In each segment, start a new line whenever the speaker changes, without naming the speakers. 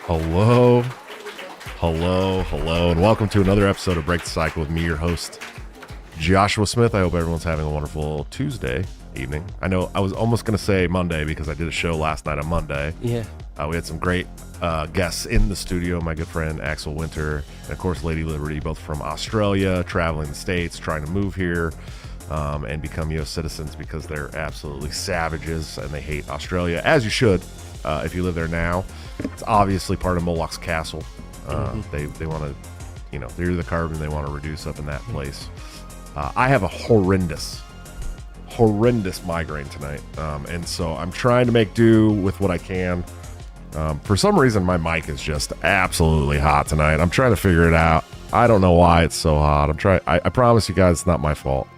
Hello, hello, and welcome to another episode of Break the Cycle with me, your host, Joshua Smith. I hope everyone's having a wonderful Tuesday evening. I know I was almost going to say Monday because I did a show last night on Monday.
Yeah.
We had some great guests in the studio, my good friend Axel Winter, and of course Lady Liberty, both from Australia, traveling the States, trying to move here and become U.S. citizens because they're absolutely savages and they hate Australia, as you should if you live there now. It's obviously part of Moloch's castle. They want to, they're the carbon they want to reduce up in that place. I have a horrendous migraine tonight, and so I'm trying to make do with what I can. For some reason, my mic is just absolutely hot tonight. I'm trying to figure it out. I don't know why it's so hot. I promise you guys, it's not my fault.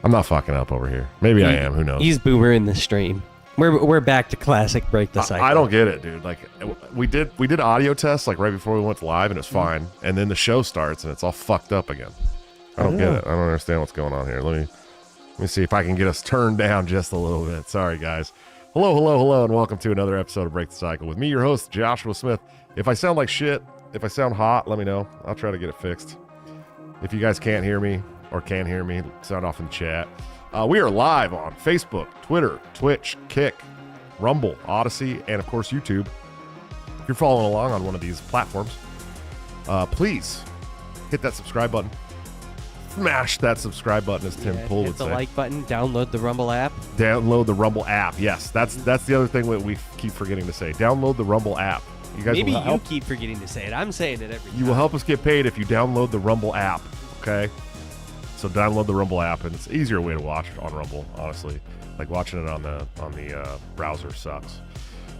I'm not fucking up over here. Maybe I am. Who knows?
He's boomering the stream. We're back to classic Break the Cycle.
I don't get it, dude. Like we did audio tests like right before we went live, and it's fine. And then the show starts, and it's all fucked up again. I don't get it. I don't understand what's going on here. Let me see if I can get us turned down just a little bit. Sorry, guys. Hello, and welcome to another episode of Break the Cycle with me, your host, Joshua Smith. If I sound like shit, if I sound hot, let me know. I'll try to get it fixed. If you guys can't hear me or can hear me, sound off in the chat. We are live on Facebook, Twitter, Twitch, Kick, Rumble, Odyssey, and of course YouTube. If you're following along on one of these platforms, please hit that subscribe button. Smash that subscribe button, as Tim Pool would say.
Hit the like button. Download the Rumble app.
Download the Rumble app. Yes, that's the other thing that we keep forgetting to say. Download the Rumble app. You guys
Maybe
will help.
you keep forgetting to say it. I'm saying it every time.
You will help us get paid if you download the Rumble app. Okay. So download the Rumble app, and it's an easier way to watch on Rumble, honestly. Like watching it on the browser sucks.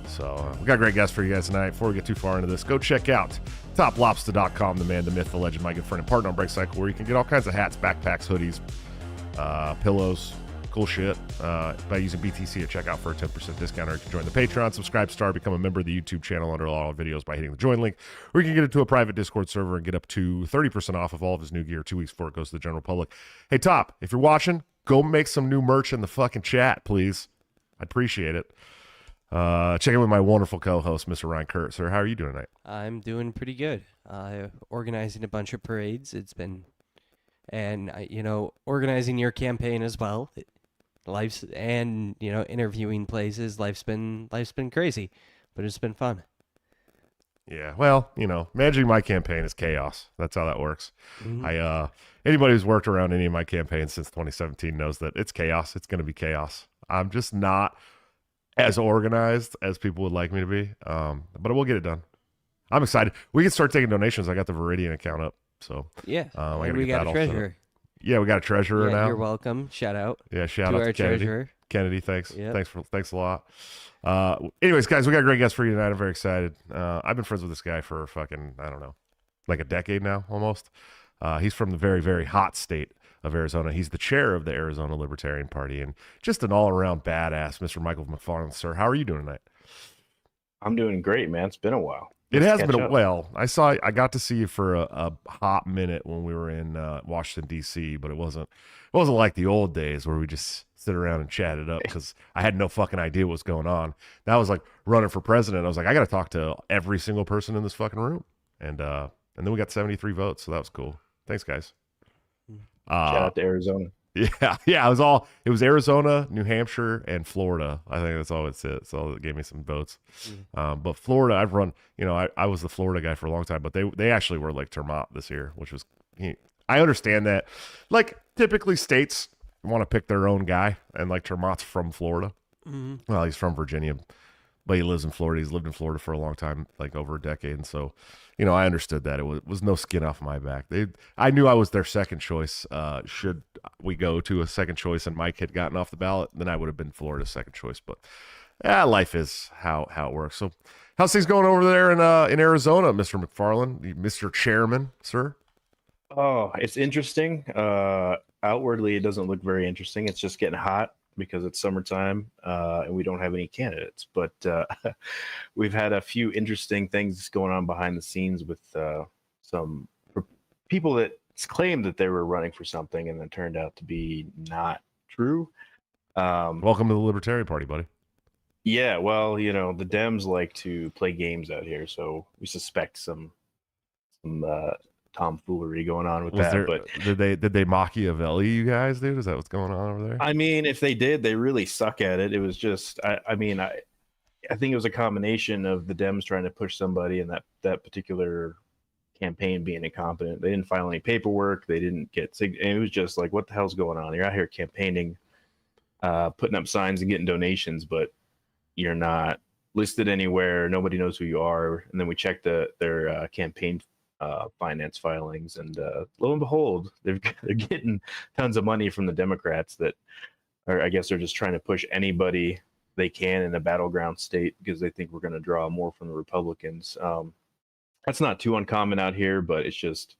So we got great guests for you guys tonight. Before we get too far into this, go check out toplobster.com, the man, the myth, the legend, my good friend and partner on Break Cycle, where you can get all kinds of hats, backpacks, hoodies, pillows, cool shit by using BTC at checkout for a 10% discount, or you can join the Patreon, subscribe, star, become a member of the YouTube channel under all our videos by hitting the join link, or you can get into a private Discord server and get up to 30% off of all of his new gear 2 weeks before it goes to the general public. Hey, Top, if you're watching, go make some new merch in the fucking chat, please. I'd appreciate it. Check in with my wonderful co-host, Mr. Ryan Kurt. Sir, how are you doing tonight?
I'm doing pretty good. Organizing a bunch of parades. It's been, and organizing your campaign as well. Life's and interviewing places. Life's been crazy, but it's been fun.
Yeah, well, managing my campaign is chaos. That's how that works. Mm-hmm. Anybody who's worked around any of my campaigns since 2017 knows that it's chaos. It's going to be chaos. I'm just not as organized as people would like me to be, but we'll get it done. I'm excited. We can start taking donations. I got the Viridian account up, so
yeah. We got a treasurer.
Yeah, we got a treasurer now.
You're welcome. Shout out.
Yeah, shout out to Kennedy.
Treasurer.
Kennedy, thanks.
Yep.
Thanks a lot. Anyways, guys, we got a great guest for you tonight. I'm very excited. I've been friends with this guy for fucking, I don't know, like a decade now, almost. He's from the very, very hot state of Arizona. He's the chair of the Arizona Libertarian Party and just an all-around badass, Mr. Michael McFarland. Sir, how are you doing tonight?
I'm doing great, man. It's been a while.
It has been I got to see you for a hot minute when we were in Washington D.C., but it wasn't like the old days where we just sit around and chat it up because I had no fucking idea what was going on. That was like running for president. I was like, I got to talk to every single person in this fucking room, and then we got 73 votes, so that was cool. Thanks, guys.
Shout out to Arizona.
Yeah. It was Arizona, New Hampshire, and Florida. I think that's all it said. So it gave me some votes. But Florida, I've run, I was the Florida guy for a long time, but they actually were like Termont this year, which was, I understand that. Like typically states want to pick their own guy, and like Termont's from Florida. Mm-hmm. Well, he's from Virginia, but he lives in Florida. He's lived in Florida for a long time, like over a decade. And so, I understood that. It was no skin off my back. I knew I was their second choice. Should we go to a second choice and Mike had gotten off the ballot, then I would have been Florida's second choice. But life is how it works. So how's things going over there in Arizona, Mr. McFarland, Mr. Chairman, sir?
Oh, it's interesting. Outwardly, it doesn't look very interesting. It's just getting hot because it's summertime and we don't have any candidates. But we've had a few interesting things going on behind the scenes with some people that claimed that they were running for something and then turned out to be not true.
Welcome to the Libertarian Party, buddy.
Yeah, well, the Dems like to play games out here, so we suspect some tomfoolery going on with
Was
that.
there
But
did they Machiavelli you guys, dude? Is that what's going on over there?
I mean, if they did, they really suck at it. It was just, I think it was a combination of the Dems trying to push somebody and that particular campaign being incompetent. They didn't file any paperwork. They didn't and it was just like, what the hell's going on? You're out here campaigning, putting up signs and getting donations, but you're not listed anywhere. Nobody knows who you are. And then we checked their campaign finance filings, and lo and behold, they're getting tons of money from the Democrats that are, I guess, they're just trying to push anybody they can in a battleground state because they think we're going to draw more from the Republicans. That's not too uncommon out here, but it's just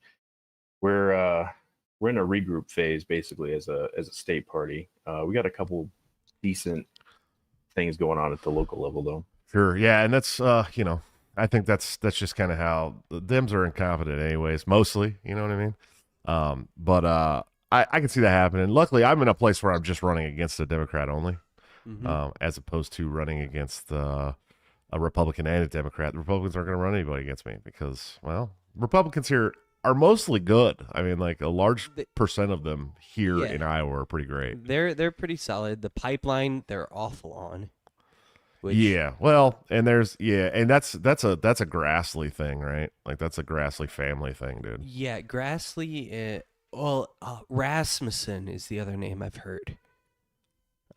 we're in a regroup phase basically as a state party. We got a couple decent things going on at the local level though.
Sure. Yeah, and that's I think that's just kind of how the Dems are incompetent anyways, mostly, you know what I mean? But I can see that happening. Luckily, I'm in a place where I'm just running against a Democrat only, as opposed to running against a Republican and a Democrat. The Republicans aren't going to run anybody against me because, well, Republicans here are mostly good. I mean, like a large percent of them here
Yeah.
in Iowa are pretty great.
They're pretty solid. The pipeline they're awful on. Which,
Yeah, well, and that's a Grassley thing, right? Like that's a Grassley family thing, dude.
Yeah, Grassley. Rasmussen is the other name I've heard.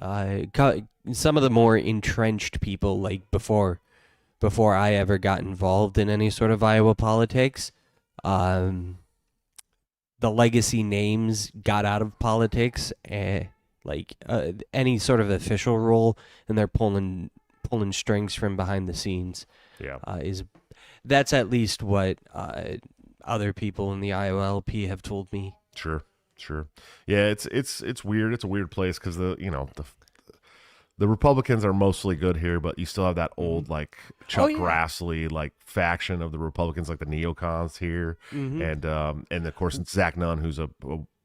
Some of the more entrenched people, like before I ever got involved in any sort of Iowa politics, the legacy names got out of politics, any sort of official role, and they're pulling strings from behind the scenes.
Yeah,
That's at least what other people in the Iowa LP have told me.
sure. Yeah, it's weird. It's a weird place because the Republicans are mostly good here, but you still have that old like Chuck Grassley like faction of the Republicans, like the neocons here, and of course it's Zach Nunn, who's a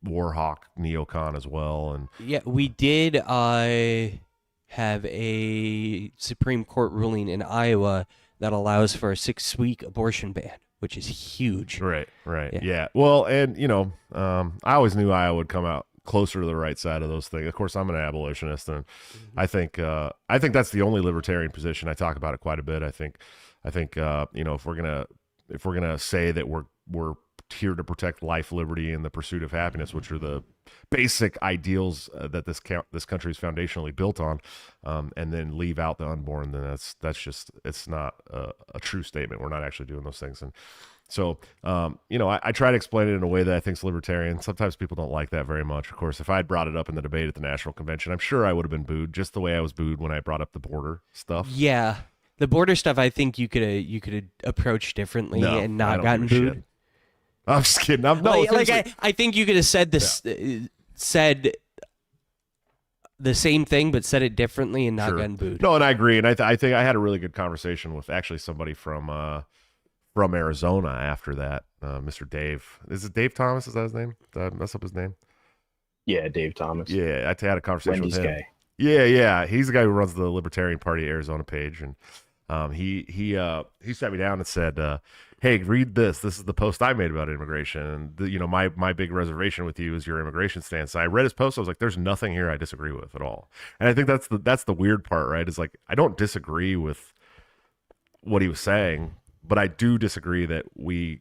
Warhawk neocon as well, and
yeah, we did have a Supreme Court ruling in Iowa that allows for a 6-week abortion ban, which is huge.
Right. Yeah. Well, and I always knew Iowa would come out closer to the right side of those things. Of course, I'm an abolitionist, and I think that's the only libertarian position. I talk about it quite a bit. I think if we're gonna say that we're here to protect life, liberty, and the pursuit of happiness, which are the basic ideals that this country is foundationally built on, and then leave out the unborn, then it's not a true statement. We're not actually doing those things. And so, I try to explain it in a way that I think is libertarian. Sometimes people don't like that very much. Of course, if I had brought it up in the debate at the national convention, I'm sure I would have been booed just the way I was booed when I brought up the border stuff.
Yeah, the border stuff, I think you could approach differently and not gotten booed.
I'm just kidding.
I think you could have said this, said the same thing, but said it differently and not gotten booed.
No, and I agree. And I think I had a really good conversation with actually somebody from Arizona after that. Mr. Dave. Is it Dave Thomas? Is that his name? Did I mess up his name?
Yeah, Dave Thomas.
Yeah, I had a conversation
Wendy's
with him.
guy.
Yeah. He's the guy who runs the Libertarian Party Arizona page, and he sat me down and said, "Hey, read this. This is the post I made about immigration, and my big reservation with you is your immigration stance." And I read his post. I was like, "There's nothing here I disagree with at all." And I think that's the weird part, right? Is like I don't disagree with what he was saying, but I do disagree that we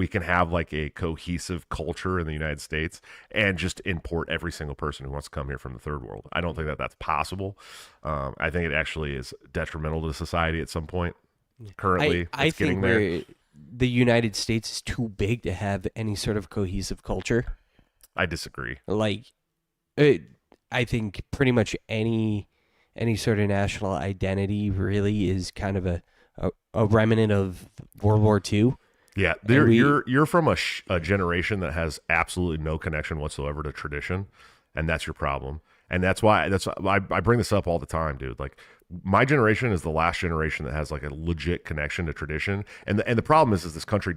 can have like a cohesive culture in the United States and just import every single person who wants to come here from the third world. I don't think that that's possible. I think it actually is detrimental to society at some point. Currently,
I think the United States is too big to have any sort of cohesive culture.
I disagree.
I think pretty much any sort of national identity really is kind of a remnant of World War II.
Yeah, you're from a generation that has absolutely no connection whatsoever to tradition, and that's your problem. And that's why I bring this up all the time, dude. Like my generation is the last generation that has like a legit connection to tradition. And the problem is this country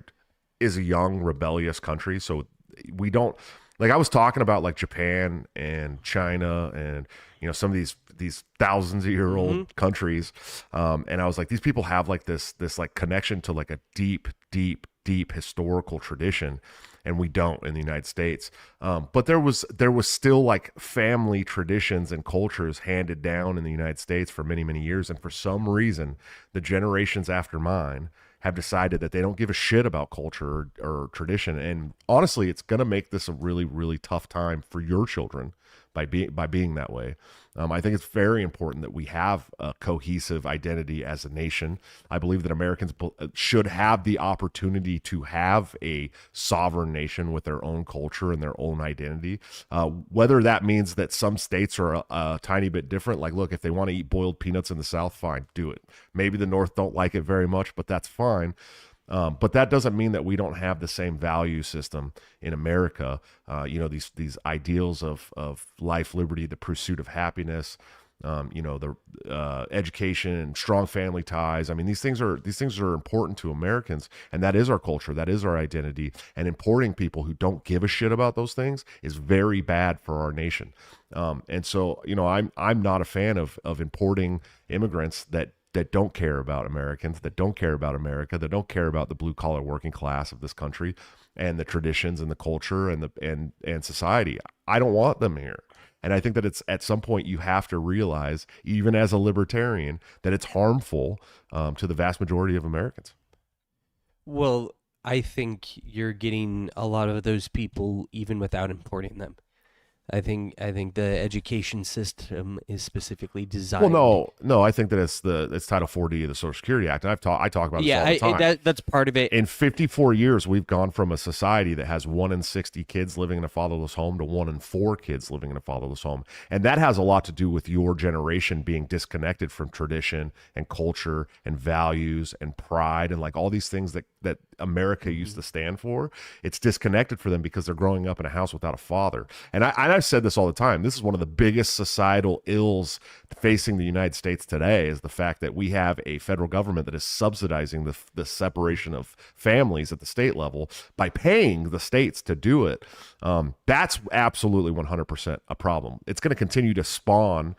is a young, rebellious country, so we don't like I was talking about like Japan and China and some of these thousands of year old countries, and I was like, these people have like this like connection to like a deep historical tradition, and we don't in the United States. But there was still like family traditions and cultures handed down in the United States for many years, and for some reason, the generations after mine have decided that they don't give a shit about culture or tradition. And honestly, it's going to make this a really tough time for your children by being that way. I think it's very important that we have a cohesive identity as a nation. I believe that Americans should have the opportunity to have a sovereign nation with their own culture and their own identity. Whether that means that some states are a tiny bit different, like, look, if they want to eat boiled peanuts in the South, fine, do it. Maybe the North don't like it very much, but that's fine. But that doesn't mean that we don't have the same value system in America. These ideals of life, liberty, the pursuit of happiness, the education and strong family ties. I mean, these things are important to Americans, and that is our culture, that is our identity. And importing people who don't give a shit about those things is very bad for our nation. And so, I'm not a fan of importing immigrants that don't care about Americans, that don't care about America, that don't care about the blue collar working class of this country and the traditions and the culture and society. I don't want them here. And I think that it's at some point you have to realize, even as a libertarian, that it's harmful to the vast majority of Americans.
Well, I think you're getting a lot of those people even without importing them. I think the education system is specifically designed.
Well, no, I think that it's Title 40 of the Social Security Act. And I talk about this all the time.
That's part of it.
In 54 years, we've gone from a society that has 1 in 60 kids living in a fatherless home to 1 in 4 kids living in a fatherless home, and that has a lot to do with your generation being disconnected from tradition and culture and values and pride and like all these things that America used to stand for. It's disconnected for them because they're growing up in a house without a father. And I've said this all the time. This is one of the biggest societal ills facing the United States today, is the fact that we have a federal government that is subsidizing the separation of families at the state level by paying the states to do it. That's absolutely 100% a problem. It's going to continue to spawn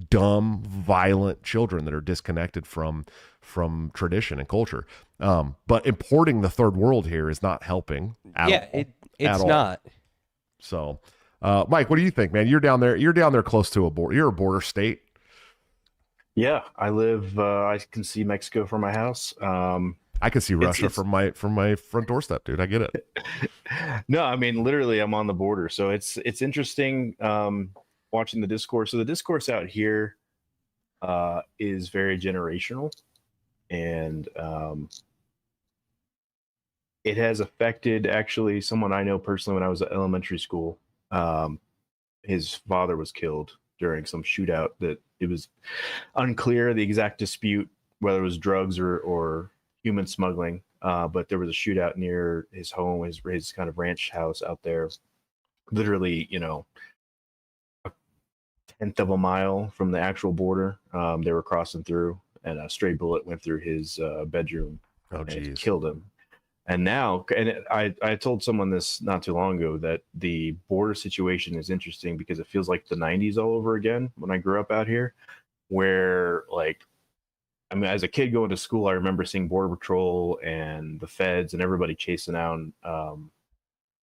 dumb, violent children that are disconnected from tradition and culture. But importing the third world here is not helping at all.
It's not.
So, Mike, what do you think, man? You're down there close to a border. You're a border state.
Yeah, I live. I can see Mexico from my house.
I can see Russia from my front doorstep, dude. I get it.
No, I mean literally, I'm on the border, so it's interesting watching the discourse. So the discourse out here is very generational, and it has affected actually someone I know personally when I was at elementary school. His father was killed during some shootout that it was unclear the exact dispute, whether it was drugs or human smuggling. But there was a shootout near his home, his kind of ranch house out there, literally, a 1/10 of a mile from the actual border. They were crossing through, and a stray bullet went through his bedroom and killed him. And now, I told someone this not too long ago, that the border situation is interesting because it feels like the 90s all over again when I grew up out here, where as a kid going to school, I remember seeing Border Patrol and the feds and everybody chasing down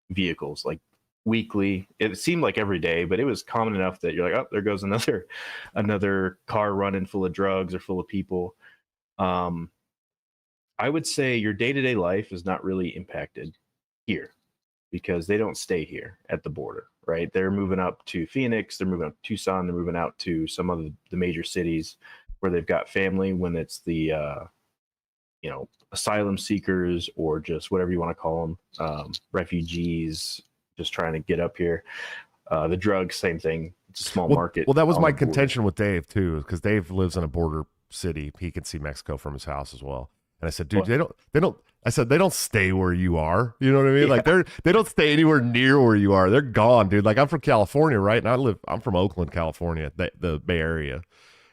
vehicles like weekly. It seemed like every day, but it was common enough that you're like, oh, there goes another car running full of drugs or full of people. I would say your day-to-day life is not really impacted here because they don't stay here at the border, right? They're moving up to Phoenix, they're moving up to Tucson, they're moving out to some of the major cities where they've got family, when it's the asylum seekers or just whatever you want to call them, refugees just trying to get up here. The drugs, same thing. It's a small market.
Well, that was my contention with Dave too, because Dave lives in a border city. He can see Mexico from his house as well. And I said, dude, they don't stay where you are. You know what I mean? Yeah. Like they don't stay anywhere near where you are. They're gone, dude. Like I'm from California, right? And I'm from Oakland, California, the Bay Area.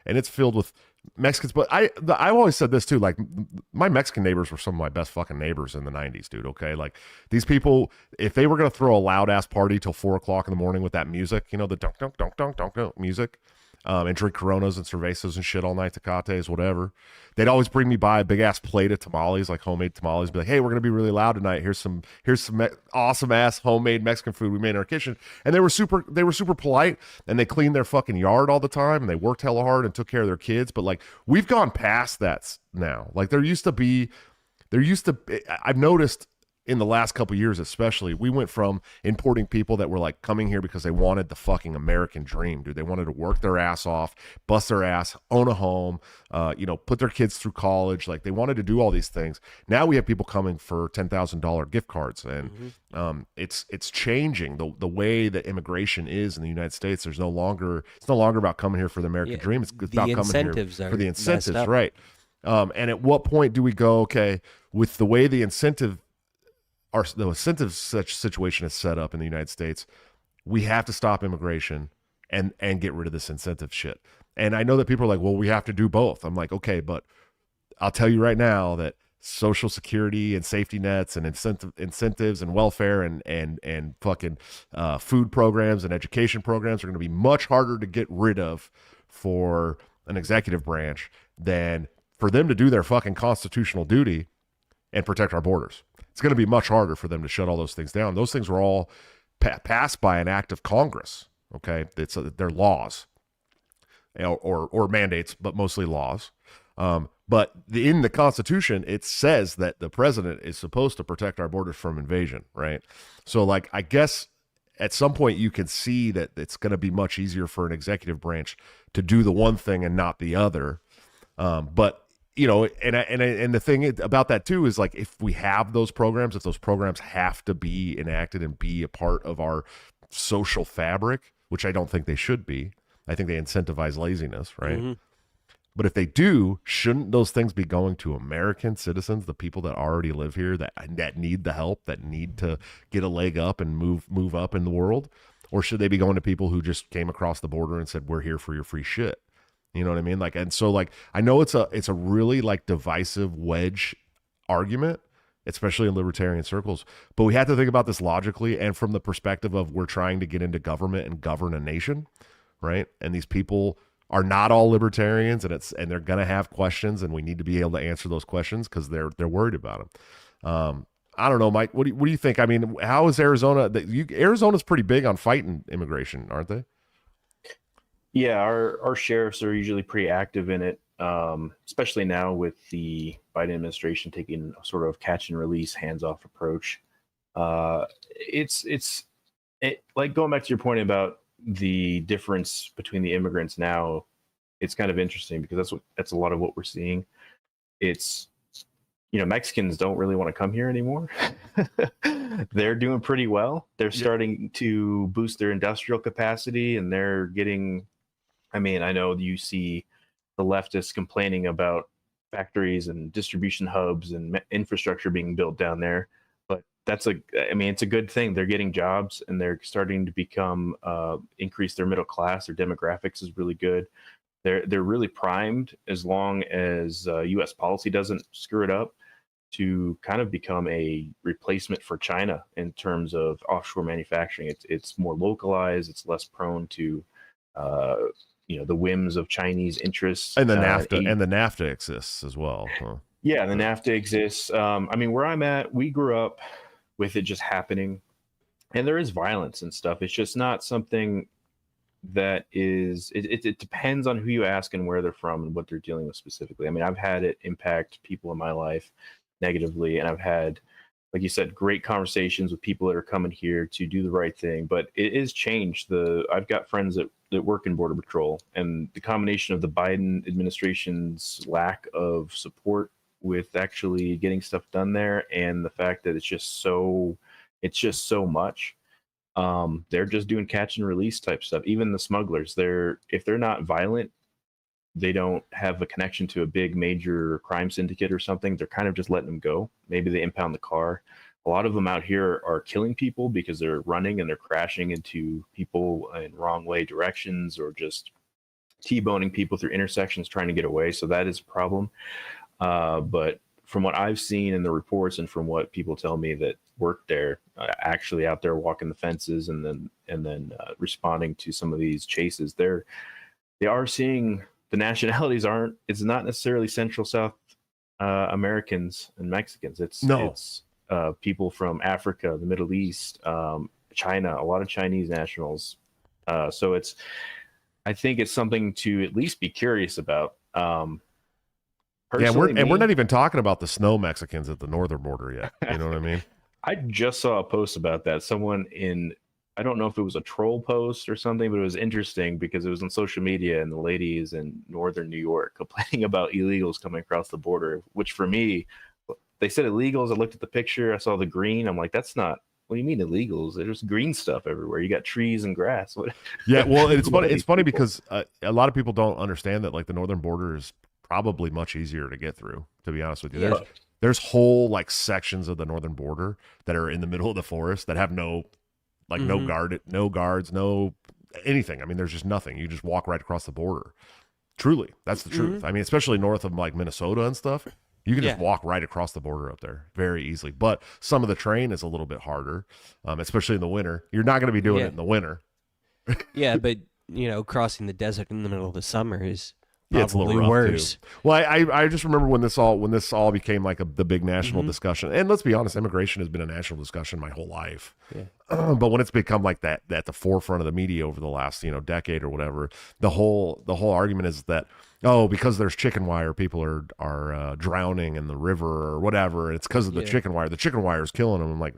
And it's filled with Mexicans, but I've always said this too. Like my Mexican neighbors were some of my best fucking neighbors in the '90s, dude. Okay, like these people, if they were gonna throw a loud ass party till 4 o'clock in the morning with that music, you know, the dunk dunk dunk dunk dunk dunk music, and drink Coronas and cervezas and shit all night, Tecates, whatever. They'd always bring me by a big ass plate of tamales, like homemade tamales. Be like, hey, we're gonna be really loud tonight. Here's some awesome ass homemade Mexican food we made in our kitchen. And they were super polite, and they cleaned their fucking yard all the time, and they worked hella hard and took care of their kids. But like we've gone past that now. Like I've noticed in the last couple of years, especially, we went from importing people that were like coming here because they wanted the fucking American dream, dude. They wanted to work their ass off, bust their ass, own a home, put their kids through college. Like they wanted to do all these things. Now we have people coming for $10,000 gift cards, and it's changing the way that immigration is in the United States. It's no longer about coming here for the American dream. It's about coming here for the incentives, right? And at what point do we go, okay, with the way the incentive situation is set up in the United States, we have to stop immigration and get rid of this incentive shit. And I know that people are like, well, we have to do both. I'm like, okay, but I'll tell you right now that Social Security and safety nets and incentives and welfare and fucking food programs and education programs are going to be much harder to get rid of for an executive branch than for them to do their fucking constitutional duty and protect our borders. It's going to be much harder for them to shut all those things down. Those things were all passed by an act of Congress. Okay, they're laws or mandates, but mostly laws. But in the Constitution, it says that the president is supposed to protect our borders from invasion, right? So, like, I guess at some point you can see that it's going to be much easier for an executive branch to do the one thing and not the other. But you know, and the thing about that too is like if we have those programs, if those programs have to be enacted and be a part of our social fabric, which I don't think they should be. I think they incentivize laziness, right? Mm-hmm. But if they do, shouldn't those things be going to American citizens, the people that already live here, that need the help, that need to get a leg up and move up in the world? Or should they be going to people who just came across the border and said, we're here for your free shit? You know what I mean? Like, and so like, I know it's a really like divisive wedge argument, especially in libertarian circles, but we have to think about this logically and from the perspective of we're trying to get into government and govern a nation, right? And these people are not all libertarians, and they're going to have questions, and we need to be able to answer those questions because they're worried about them. I don't know, Mike, what do you think? I mean, how is Arizona? Arizona's pretty big on fighting immigration, aren't they?
Yeah, our sheriffs are usually pretty active in it, especially now with the Biden administration taking a sort of catch and release, hands-off approach. It's like going back to your point about the difference between the immigrants now. It's kind of interesting because that's a lot of what we're seeing. It's, you know, Mexicans don't really want to come here anymore. They're doing pretty well. They're starting to boost their industrial capacity, and they're getting. I mean, I know you see the leftists complaining about factories and distribution hubs and infrastructure being built down there, but it's a good thing. They're getting jobs and they're starting to become increase their middle class. Their demographics is really good. They're really primed as long as U.S. policy doesn't screw it up to kind of become a replacement for China in terms of offshore manufacturing. It's more localized. It's less prone to the whims of Chinese interests.
And the NAFTA exists as well. Huh?
Yeah, the NAFTA exists. I mean, where I'm at, we grew up with it just happening, and there is violence and stuff. It's just not something that is. It depends on who you ask and where they're from and what they're dealing with specifically. I mean, I've had it impact people in my life negatively, and I've had, like you said, great conversations with people that are coming here to do the right thing. But it is changed. I've got friends that work in Border Patrol, and the combination of the Biden administration's lack of support with actually getting stuff done there, and the fact that it's just so much. They're just doing catch and release type stuff. Even the smugglers, if they're not violent, they don't have a connection to a big major crime syndicate or something, they're kind of just letting them go. Maybe they impound the car. A lot of them out here are killing people because they're running and they're crashing into people in wrong way directions or just T-boning people through intersections trying to get away. So that is a problem. But from what I've seen in the reports and from what people tell me that work there, actually out there walking the fences and then responding to some of these chases, they are seeing the nationalities it's not necessarily Central South Americans and Mexicans. It's people from Africa, the Middle East, China, a lot of Chinese nationals. So I think it's something to at least be curious about.
Yeah, we're not even talking about the snow Mexicans at the northern border yet. You know what I mean?
I just saw a post about that. Someone I don't know if it was a troll post or something, but it was interesting because it was on social media, and the lady is in northern New York complaining about illegals coming across the border, which for me, they said illegals. I looked at the picture, I saw the green. I'm like, that's not, what do you mean illegals? There's green stuff everywhere. You got trees and grass.
Yeah, well, it's funny. It's funny because a lot of people don't understand that like the northern border is probably much easier to get through, to be honest with you.
Yeah.
There's whole like sections of the northern border that are in the middle of the forest that have no guards, no anything. I mean, there's just nothing. You just walk right across the border. Truly, that's the truth. I mean, especially north of like Minnesota and stuff, you can just walk right across the border up there very easily. But some of the terrain is a little bit harder, especially in the winter. You're not going to be doing it in the winter.
Yeah, but crossing the desert in the middle of the summer is
it's a little rough
worse.
Too. Well, I just remember when this all became like the big national discussion. And let's be honest, immigration has been a national discussion my whole life.
Yeah.
But when it's become like that at the forefront of the media over the last decade or whatever, the whole argument is that because there's chicken wire, people are drowning in the river or whatever. It's because of the chicken wire. The chicken wire is killing them. I'm like,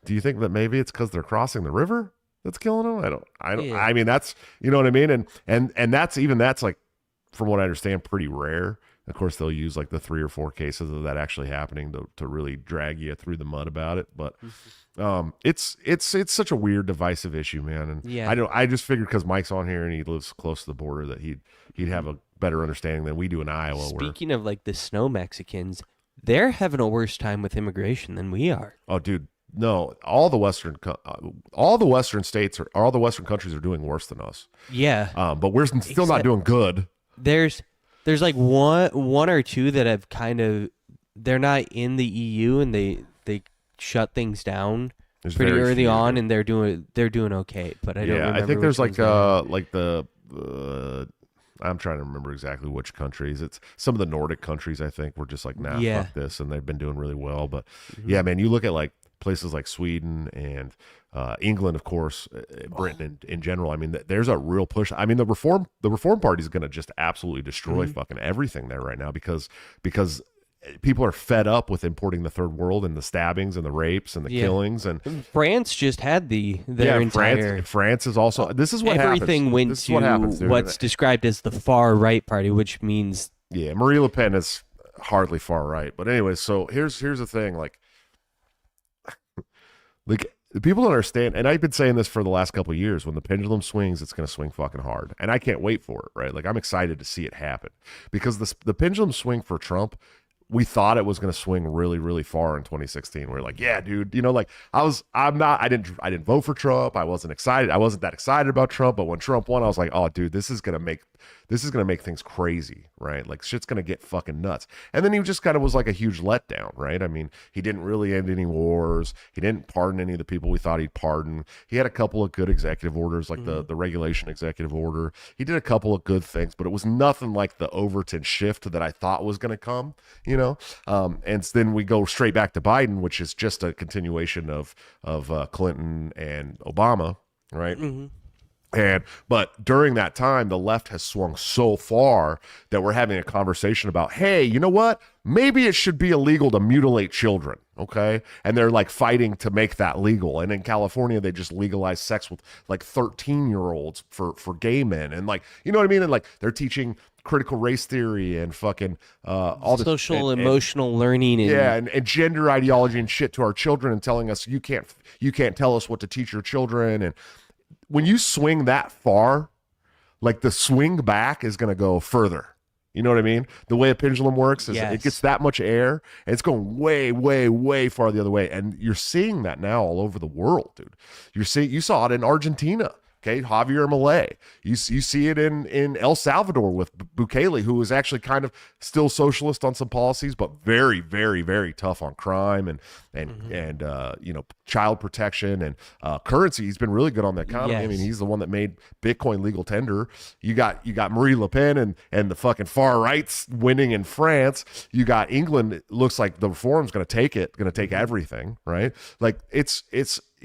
do you think that maybe it's because they're crossing the river that's killing them? I don't. Yeah. I mean, that's what I mean. And that's like, from what I understand, pretty rare. Of course, they'll use like the 3 or 4 cases of that actually happening to really drag you through the mud about it. But it's such a weird, divisive issue, man. And I just figured because Mike's on here and he lives close to the border that he'd have a better understanding than we do in Iowa.
Speaking of like the snow Mexicans, they're having a worse time with immigration than we are.
Oh, dude. No, all the Western states all the Western countries are doing worse than us.
Yeah.
But we're still not doing good.
There's like one or two that have they're not in the EU and they shut things down pretty early on, and they're doing okay. But I don't remember.
I think there's like I'm trying to remember exactly which countries. It's some of the Nordic countries, I think, were just like, nah, fuck this, and they've been doing really well. But yeah, man, you look at like places like Sweden and England, of course, Britain in general. I mean, there's a real push. I mean, the Reform Party is going to just absolutely destroy fucking everything there right now because people are fed up with importing the third world and the stabbings and the rapes and the killings. And
France just had their entire.
France is also. This is what
everything
happens.
went
this
to
is what happens, dude.
What's described as the far right party, which means
Marie Le Pen is hardly far right. But anyway, so here's the thing, like people don't understand, and I've been saying this for the last couple of years, when the pendulum swings, it's going to swing fucking hard. And I can't wait for it, right? Like, I'm excited to see it happen. Because the pendulum swing for Trump, we thought it was going to swing really, really far in 2016. We're like, yeah, dude, like I didn't vote for Trump. I wasn't excited. I wasn't that excited about Trump. But when Trump won, I was like, oh, dude, this is going to make things crazy, right? Like, shit's going to get fucking nuts. And then he just kind of was like a huge letdown, right? I mean, he didn't really end any wars. He didn't pardon any of the people we thought he'd pardon. He had a couple of good executive orders, like the regulation executive order. He did a couple of good things, but it was nothing like the Overton shift that I thought was going to come, and then we go straight back to Biden, which is just a continuation of Clinton and Obama, right? But during that time, the left has swung so far that we're having a conversation about, hey, you know what? Maybe it should be illegal to mutilate children, okay? And they're like fighting to make that legal. And in California, they just legalized sex with like 13-year-olds for gay men. And like, you know what I mean? And like they're teaching critical race theory and fucking all this
social emotional learning
and gender ideology and shit to our children, and telling us you can't tell us what to teach your children. And when you swing that far, like the swing back is going to go further. You know what I mean? The way a pendulum works is it gets that much air and it's going way, way, way far the other way. And you're seeing that now all over the world, dude. You saw it in Argentina, Okay, Javier Milei. You see it in El Salvador with Bukele, who is actually kind of still socialist on some policies, but very, very, very tough on crime and child protection and currency. He's been really good on the economy.
Yes.
I mean, he's the one that made Bitcoin legal tender. You got Marie Le Pen and the fucking far right's winning in France. You got England. It looks like the reform's going to take everything, right? Like it's.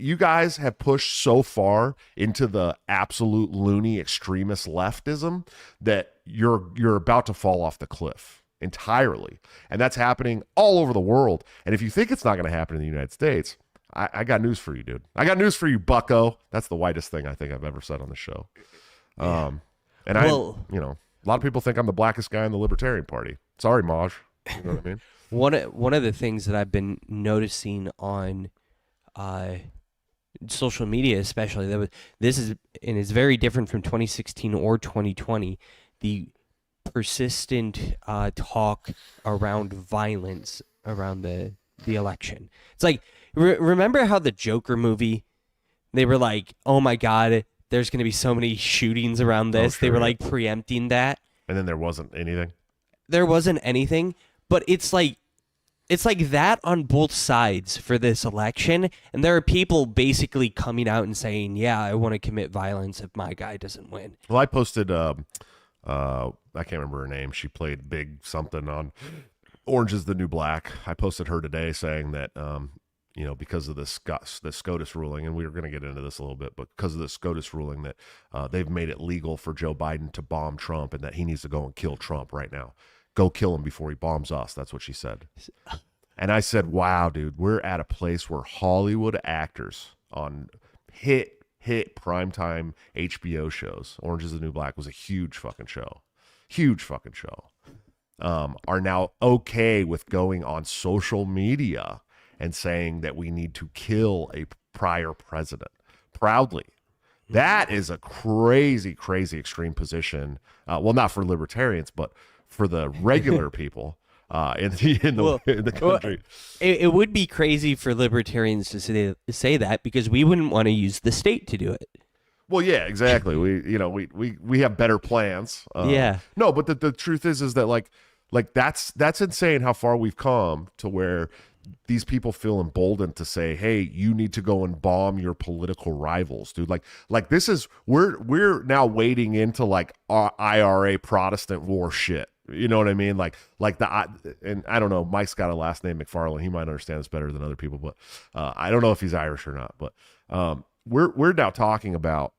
You guys have pushed so far into the absolute loony extremist leftism that you're about to fall off the cliff entirely. And that's happening all over the world. And if you think it's not going to happen in the United States, I got news for you, dude. I got news for you, bucko. That's the whitest thing I think I've ever said on the show. A lot of people think I'm the blackest guy in the Libertarian Party. Sorry, Maj. You know what I mean?
One of the things that I've been noticing on social media, especially, it's very different from 2016 or 2020. The persistent talk around violence around the election. It's like, remember how the Joker movie, they were like, oh my God, there's going to be so many shootings around this. They were like preempting that.
And then there wasn't anything.
There wasn't anything, but it's like that on both sides for this election, and there are people basically coming out and saying, yeah, I want to commit violence if my guy doesn't win.
Well, I posted, I can't remember her name. She played Big something on Orange is the New Black. I posted her today saying that, because of the SCOTUS ruling, and we were going to get into this a little bit, but because of the SCOTUS ruling that they've made it legal for Joe Biden to bomb Trump and that he needs to go and kill Trump right now. Go kill him before he bombs us. That's what she said. And I said, wow, dude, we're at a place where Hollywood actors on hit primetime HBO shows, Orange is the New Black was a huge fucking show, are now okay with going on social media and saying that we need to kill a prior president proudly. That is a crazy, crazy extreme position. Well, not for libertarians, but for the regular people in the country.
It would be crazy for libertarians to say that, because we wouldn't want to use the state to do it.
Well, yeah, exactly. We have better plans.
Yeah.
No, but the truth is that like that's insane how far we've come to where these people feel emboldened to say, hey, you need to go and bomb your political rivals, dude. Like this is, we're now wading into like IRA Protestant war shit. You know what I mean? And I don't know, Mike's got a last name, McFarland. He might understand this better than other people, but I don't know if he's Irish or not. But we're now talking about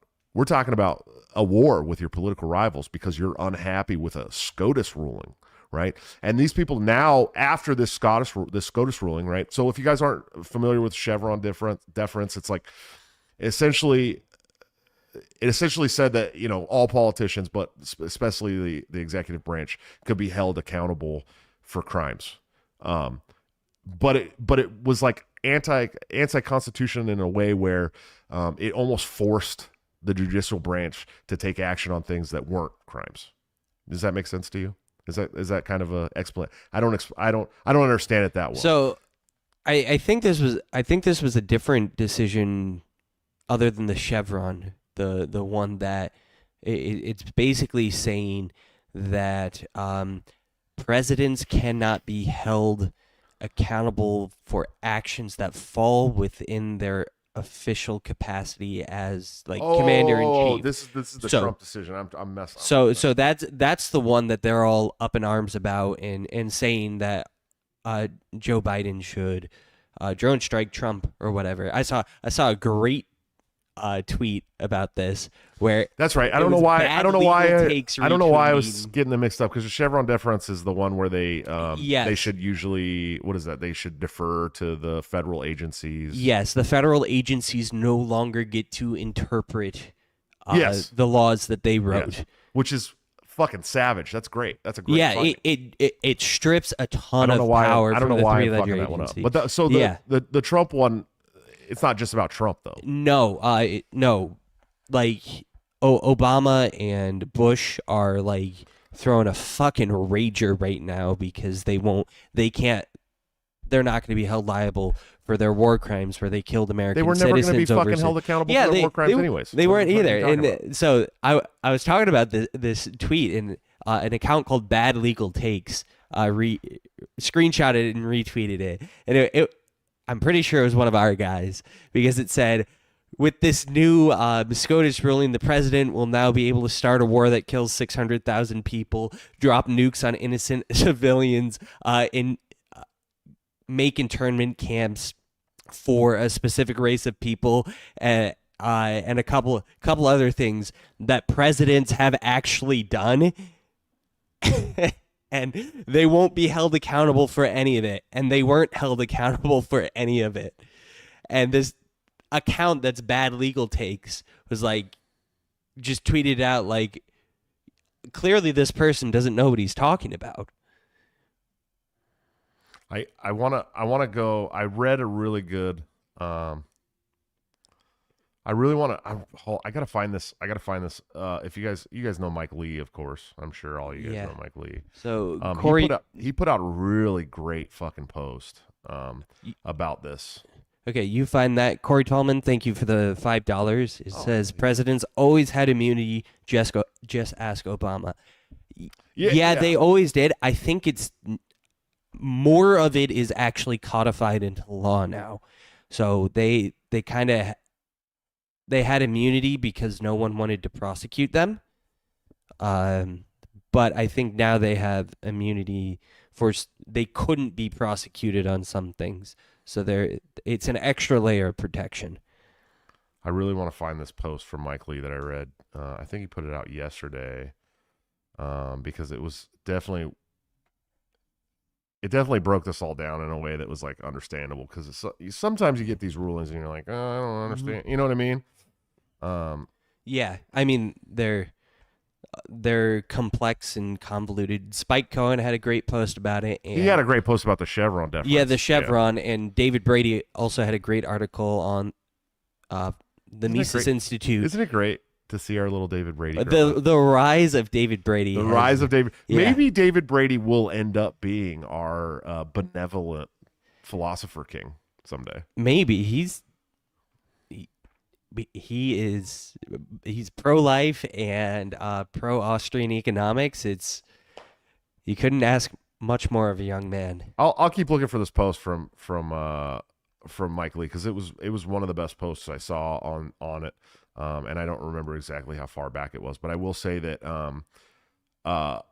a war with your political rivals because you're unhappy with a SCOTUS ruling, right? And these people now, after this SCOTUS ruling, right? So if you guys aren't familiar with Chevron deference, it's like it essentially said that, all politicians, but especially the executive branch, could be held accountable for crimes. But it was like anti-constitution in a way where it almost forced the judicial branch to take action on things that weren't crimes. Does that make sense to you? Is that kind of a explanation? I don't understand it that well.
So I think this was a different decision other than the Chevron, the one that it's basically saying that presidents cannot be held accountable for actions that fall within their official capacity as commander in chief.
This is the Trump decision. I'm messing.
So that's the one that they're all up in arms about and saying that Joe Biden should drone strike Trump or whatever. I saw a great tweet about this where
that's right. I don't know why I was getting them mixed up, because the Chevron deference is the one where they should usually, what is that? They should defer to the federal agencies.
Yes, the federal agencies no longer get to interpret the laws that they wrote,
which is fucking savage. That's great. That's a great.
Yeah, it strips a ton of power.
I don't know why I'm fucking that one up. But the Trump one, it's not just about Trump though.
No. Like Obama and Bush are like throwing a fucking rager right now because they can't they're not going to be held liable for their war crimes where they killed American
They were never going to be fucking held accountable for their war crimes anyways.
They weren't either.
And
And so I was talking about this tweet, and an account called Bad Legal Takes screenshotted it and retweeted it. And I'm pretty sure it was one of our guys, because it said, with this new SCOTUS ruling, the president will now be able to start a war that kills 600,000 people, drop nukes on innocent civilians, make internment camps for a specific race of people, and a couple other things that presidents have actually done. And they won't be held accountable for any of it. And they weren't held accountable for any of it. And this account that's Bad Legal Takes was like, just tweeted out like, clearly this person doesn't know what he's talking about.
I wanna go. I read a really good. I really want to. I gotta find this. If you guys know Mike Lee, of course. I'm sure all you guys know Mike Lee.
So Corey,
he put out a really great fucking post about this.
Okay, you find that. Corey Tallman, thank you for the $5. It says presidents always had immunity. Just ask Obama. Yeah, they always did. I think it's more of it is actually codified into law now. So they kind of they had immunity because no one wanted to prosecute them. But I think now they have immunity for they couldn't be prosecuted on some things. So it's an extra layer of protection.
I really want to find this post from Mike Lee that I read. I think he put it out yesterday, because it was definitely broke this all down in a way that was like understandable. Because sometimes you get these rulings and you're like, oh, I don't understand. You know what I mean?
Yeah, I mean they're complex and convoluted. Spike Cohen had a great post about it. And
he had a great post about the Chevron deference.
Yeah, the Chevron, and David Brady also had a great article on the Mises Institute.
Isn't it great to see our little David Brady?
The rise of David Brady.
The rise of David. Yeah. Maybe David Brady will end up being our benevolent philosopher king someday.
Maybe he's pro-life and pro-Austrian economics. You couldn't ask much more of a young man.
I'll keep looking for this post from Mike Lee, because it was one of the best posts I saw on it, and I don't remember exactly how far back it was, but I will say that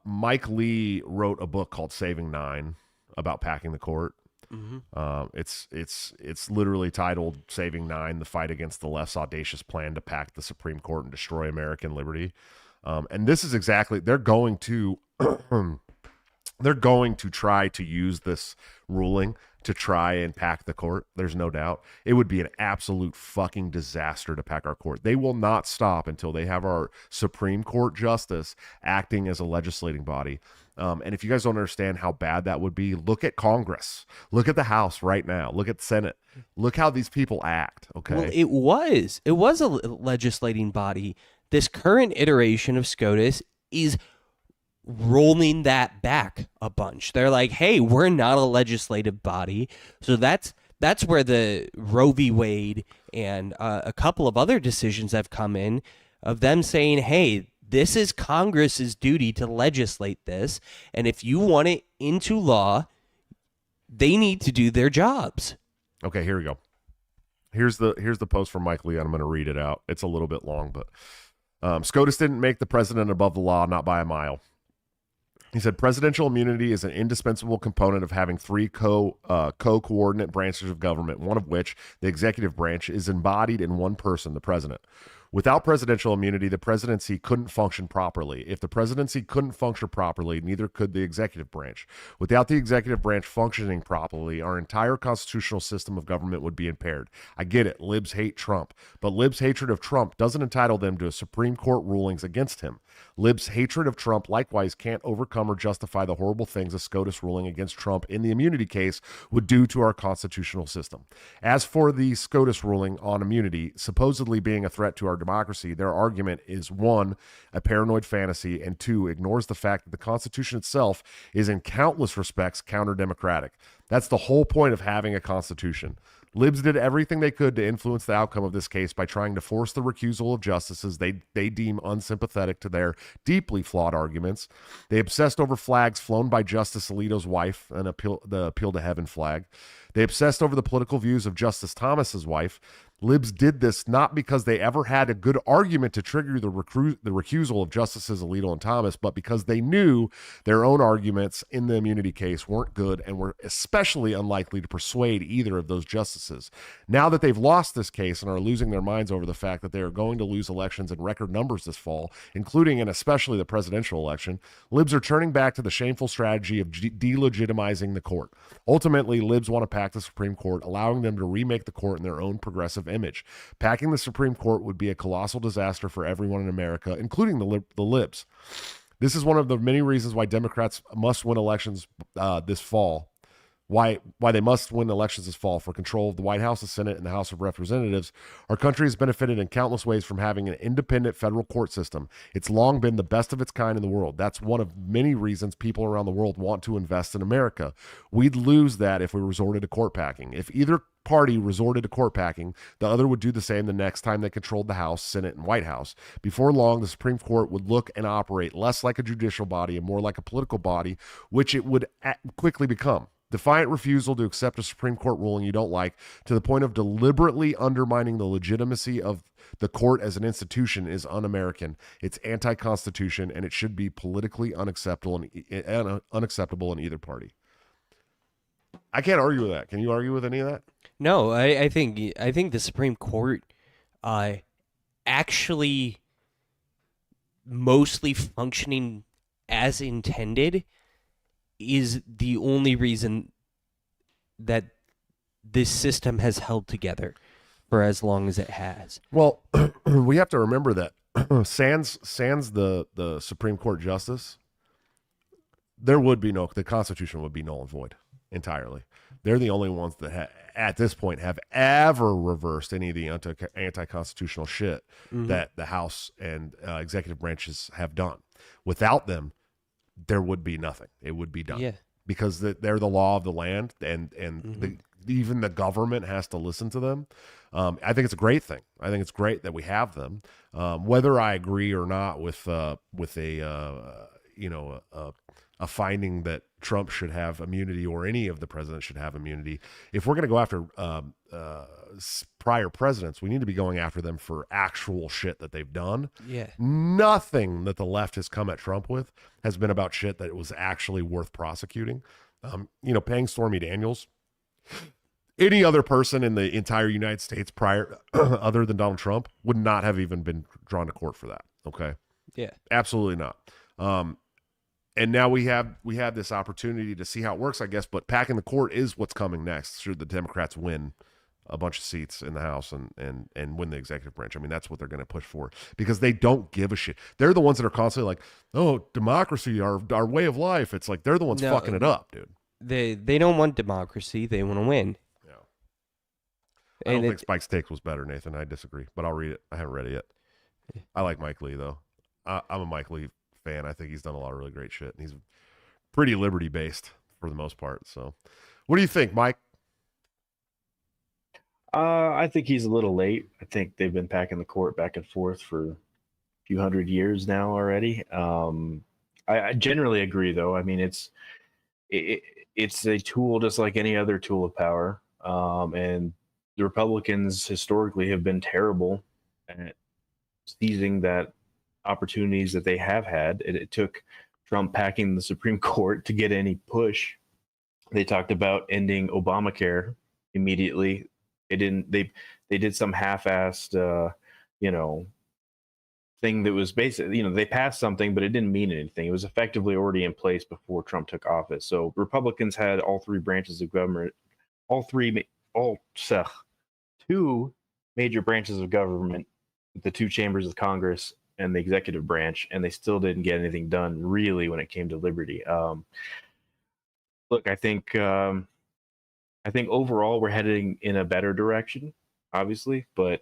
Mike Lee wrote a book called Saving Nine about packing the court. Mm-hmm. It's literally titled Saving Nine: The Fight Against the Left's Audacious Plan to Pack the Supreme Court and Destroy American Liberty. And this is exactly, they're going to try to use this ruling to try and pack the court. There's no doubt. It would be an absolute fucking disaster to pack our court. They will not stop until they have our Supreme Court justice acting as a legislating body. And if you guys don't understand how bad that would be, look at Congress. Look at the House right now. Look at the Senate. Look how these people act, okay?
Well, it was a legislating body. This current iteration of SCOTUS is rolling that back a bunch. They're like, hey, we're not a legislative body. So that's where the Roe v. Wade and a couple of other decisions have come in, of them saying, hey, this is Congress's duty to legislate this, and if you want it into law, they need to do their jobs.
Okay, here we go. Here's the post from Mike Lee, and I'm going to read it out. It's a little bit long, but SCOTUS didn't make the president above the law, not by a mile. He said presidential immunity is an indispensable component of having three co-coordinate branches of government, one of which, the executive branch, is embodied in one person, the president. Without presidential immunity, the presidency couldn't function properly. If the presidency couldn't function properly, neither could the executive branch. Without the executive branch functioning properly, our entire constitutional system of government would be impaired. I get it. Libs hate Trump. But libs' hatred of Trump doesn't entitle them to Supreme Court rulings against him. Libs' hatred of Trump likewise can't overcome or justify the horrible things a SCOTUS ruling against Trump in the immunity case would do to our constitutional system. As for the SCOTUS ruling on immunity, supposedly being a threat to our our democracy, their argument is one, a paranoid fantasy, and two, ignores the fact that the Constitution itself is in countless respects counter-democratic. That's the whole point of having a Constitution. Libs did everything they could to influence the outcome of this case by trying to force the recusal of justices they deem unsympathetic to their deeply flawed arguments. They obsessed over flags flown by Justice Alito's wife, the appeal to heaven flag. They obsessed over the political views of Justice Thomas's wife. Libs did this not because they ever had a good argument to trigger the recusal of Justices Alito and Thomas, but because they knew their own arguments in the immunity case weren't good and were especially unlikely to persuade either of those justices. Now that they've lost this case and are losing their minds over the fact that they are going to lose elections in record numbers this fall, including and especially the presidential election, Libs are turning back to the shameful strategy of delegitimizing the court. Ultimately, Libs want to pack the Supreme Court, allowing them to remake the court in their own progressive image. Packing the Supreme Court would be a colossal disaster for everyone in America, including the Libs. This is one of the many reasons why Democrats must win elections this fall. Why they must win elections this fall for control of the White House, the Senate, and the House of Representatives. Our country has benefited in countless ways from having an independent federal court system. It's long been the best of its kind in the world. That's one of many reasons people around the world want to invest in America. We'd lose that if we resorted to court packing. If either party resorted to court packing, the other would do the same the next time they controlled the House, Senate, and White House. Before long, the Supreme Court would look and operate less like a judicial body and more like a political body, which it would quickly become. Defiant refusal to accept a Supreme Court ruling you don't like, to the point of deliberately undermining the legitimacy of the court as an institution, is un-American. It's anti-constitution, and it should be politically unacceptable in either party. I can't argue with that. Can you argue with any of that?
No, I think the Supreme Court actually mostly functioning as intended is the only reason that this system has held together for as long as it has.
Well, we have to remember that sans the Supreme Court justice, the Constitution would be null and void entirely. They're the only ones that at this point have ever reversed any of the anti-constitutional shit that the House and executive branches have done. Without them, there would be nothing. It would be done.
Yeah.
Because they're the law of the land, and even the government has to listen to them. I think it's a great thing. I think it's great that we have them. Whether I agree or not with a finding that Trump should have immunity or any of the presidents should have immunity, if we're going to go after prior presidents, we need to be going after them for actual shit that they've done.
Yeah.
Nothing that the left has come at Trump with has been about shit that was actually worth prosecuting. Paying Stormy Daniels. Any other person in the entire United States prior, other than Donald Trump, would not have even been drawn to court for that. Okay.
Yeah.
Absolutely not. And now we have this opportunity to see how it works, I guess. But packing the court is what's coming next. Should the Democrats win a bunch of seats in the House and win the executive branch? I mean, that's what they're going to push for, because they don't give a shit. They're the ones that are constantly like, "Oh, democracy, our way of life." It's like they're the ones fucking it up, dude.
They don't want democracy. They want to win.
Yeah. I don't think Spike's take was better, Nathan. I disagree, but I'll read it. I haven't read it yet. I like Mike Lee though. I'm a Mike Lee fan. I think he's done a lot of really great shit, and he's pretty liberty based for the most part. So, what do you think, Mike?
I think he's a little late. I think they've been packing the court back and forth for a few hundred years now already. I generally agree, though. I mean, it's a tool just like any other tool of power, and the Republicans historically have been terrible at seizing that opportunities that they have had. It took Trump packing the Supreme Court to get any push. They talked about ending Obamacare immediately. They didn't. They did some half-assed, thing that was basically, they passed something, but it didn't mean anything. It was effectively already in place before Trump took office. So Republicans had all three branches of government, two major branches of government, the two chambers of Congress and the executive branch, and they still didn't get anything done really when it came to liberty. Look, I think overall we're heading in a better direction, obviously, but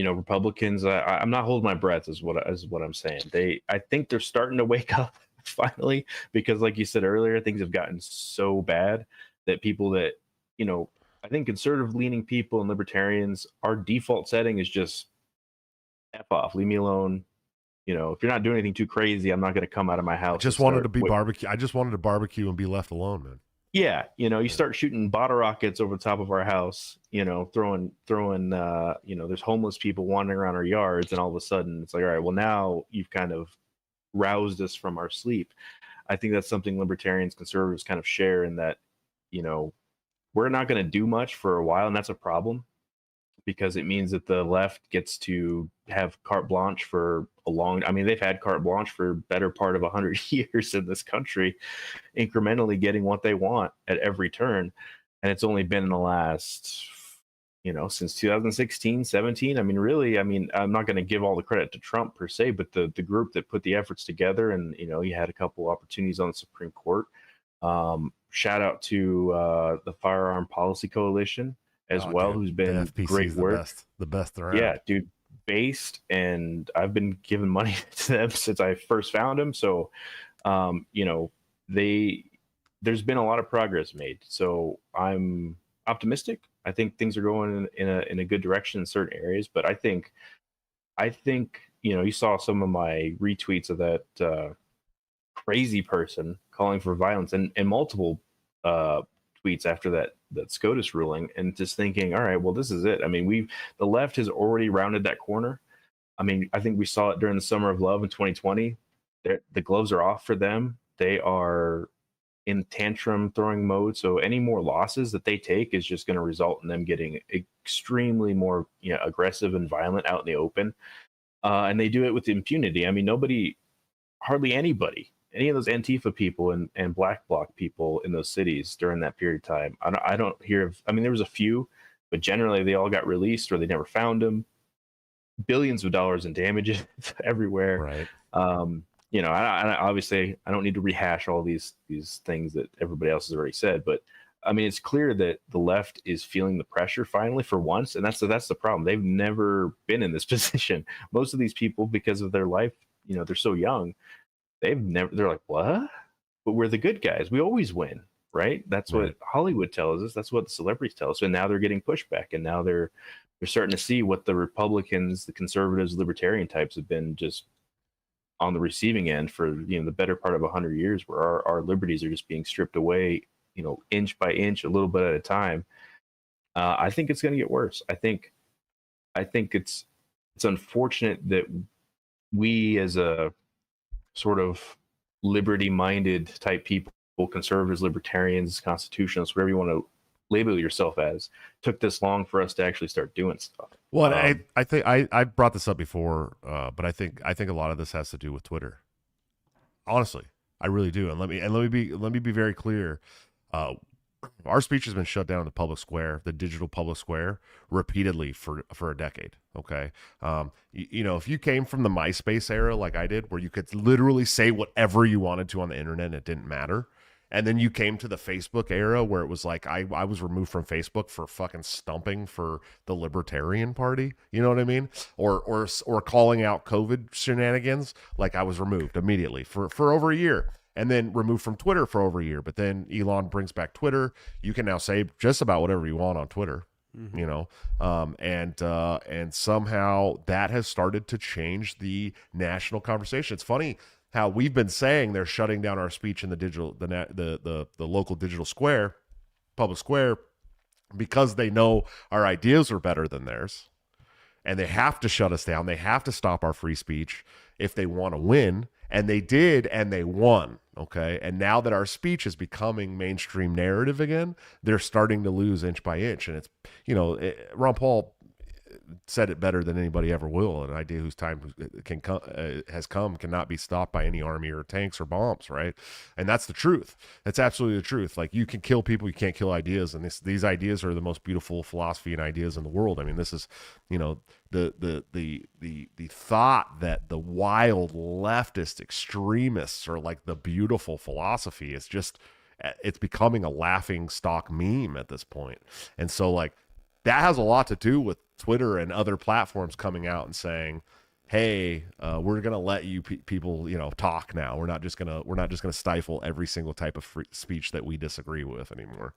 Republicans, I'm not holding my breath is what I'm saying. I think they're starting to wake up finally, because like you said earlier, things have gotten so bad that people that, I think conservative leaning people and libertarians, our default setting is just F off, leave me alone. If you're not doing anything too crazy, I'm not going to come out of my house.
I just wanted to be barbecue. I just wanted to barbecue and be left alone, man.
Yeah, you start shooting bottle rockets over the top of our house, throwing, there's homeless people wandering around our yards, and all of a sudden it's like, all right, well, now you've kind of roused us from our sleep. I think that's something libertarians, conservatives kind of share, in that, we're not going to do much for a while, and that's a problem, because it means that the left gets to have carte blanche for they've had carte blanche for better part of 100 years in this country, incrementally getting what they want at every turn. And it's only been in the last, since 2016, 17. Really, I'm not going to give all the credit to Trump per se, but the group that put the efforts together, and, he had a couple opportunities on the Supreme Court. Shout out to the Firearm Policy Coalition as well, dude, who's been great work. The best around. Yeah, dude, based, and I've been giving money to them since I first found them. So, there's been a lot of progress made. So I'm optimistic. I think things are going in a good direction in certain areas. But I think, you saw some of my retweets of that crazy person calling for violence, and multiple tweets after that SCOTUS ruling, and just thinking, all right, well, this is it. The left has already rounded that corner. I think we saw it during the Summer of Love in 2020. The gloves are off for them. They are in tantrum throwing mode. So any more losses that they take is just going to result in them getting extremely more aggressive and violent out in the open. And they do it with impunity. Hardly anybody, any of those Antifa people and Black Bloc people in those cities during that period of time, I don't hear of. There was a few, but generally they all got released, or they never found them. Billions of dollars in damages everywhere.
Right.
Obviously I don't need to rehash all these things that everybody else has already said, but it's clear that the left is feeling the pressure finally for once, and that's the problem. They've never been in this position. Most of these people, because of their life, they're so young. They're like, what? But we're the good guys. We always win, right? That's what Hollywood tells us. That's what the celebrities tell us. And now they're getting pushback, and now they're starting to see what the Republicans, the conservatives, libertarian types have been just on the receiving end for the better part of 100 years, where our liberties are just being stripped away, inch by inch, a little bit at a time. I think it's going to get worse. I think it's unfortunate that we, as a sort of liberty-minded type people, conservatives, libertarians, constitutionalists, whatever you want to label yourself as, took this long for us to actually start doing stuff.
Well, I think I brought this up before, but I think a lot of this has to do with Twitter. Honestly, I really do. And let me be very clear. Our speech has been shut down in the public square, the digital public square, repeatedly for a decade. Okay. If you came from the MySpace era like I did, where you could literally say whatever you wanted to on the internet and it didn't matter, and then you came to the Facebook era where it was like I was removed from Facebook for fucking stumping for the Libertarian Party, you know what I mean? Or calling out COVID shenanigans, like I was removed immediately for over a year. And then removed from Twitter for over a year. But then Elon brings back Twitter. You can now say just about whatever you want on Twitter, and somehow that has started to change the national conversation. It's funny how we've been saying they're shutting down our speech in the digital, the local digital square, public square, because they know our ideas are better than theirs, and they have to shut us down. They have to stop our free speech if they want to win. And they did, and they won, okay? And now that our speech is becoming mainstream narrative again, they're starting to lose inch by inch. And it's, Ron Paul said it better than anybody ever will. An idea whose time has come cannot be stopped by any army or tanks or bombs, right? And that's the truth. That's absolutely the truth. Like, you can kill people, you can't kill ideas. And these ideas are the most beautiful philosophy and ideas in the world. This is, the thought that the wild leftist extremists are like the beautiful philosophy is just, it's becoming a laughing stock meme at this point. And so, like, that has a lot to do with Twitter and other platforms coming out and saying, hey, we're gonna let you people, talk now. We're not just gonna stifle every single type of free speech that we disagree with anymore.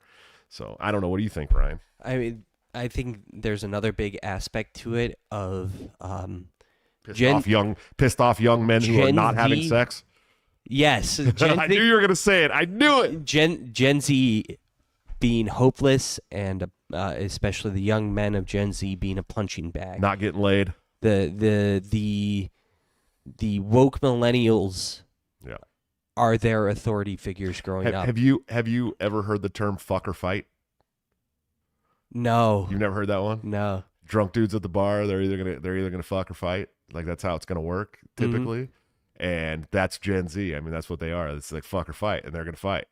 So I don't know. What do you think, Ryan?
I mean, I think there's another big aspect to it of
pissed off young men who are not having sex.
Yes,
I knew you were gonna say it. I knew it.
Gen Z being hopeless, and especially the young men of Gen Z being a punching bag,
not getting laid.
The woke millennials,
yeah,
are their authority figures growing up.
Have you ever heard the term fuck or fight?
No.
You've never heard that one?
No.
Drunk dudes at the bar, they're either gonna fuck or fight. Like, that's how it's gonna work typically. And that's Gen Z. I mean, that's what they are. It's like fuck or fight, and they're gonna fight.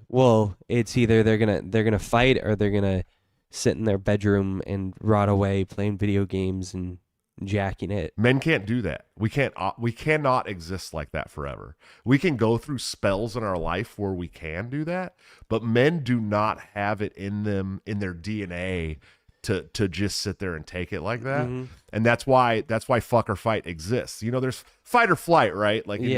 Well, it's either they're gonna fight, or they're gonna sit in their bedroom and rot away playing video games and jacking it.
Men can't do that. We cannot exist like that forever. We can go through spells in our life where we can do that, but men do not have it in them, in their DNA, to just sit there and take it like that. And that's why fuck or fight exists. There's fight or flight, right? Like we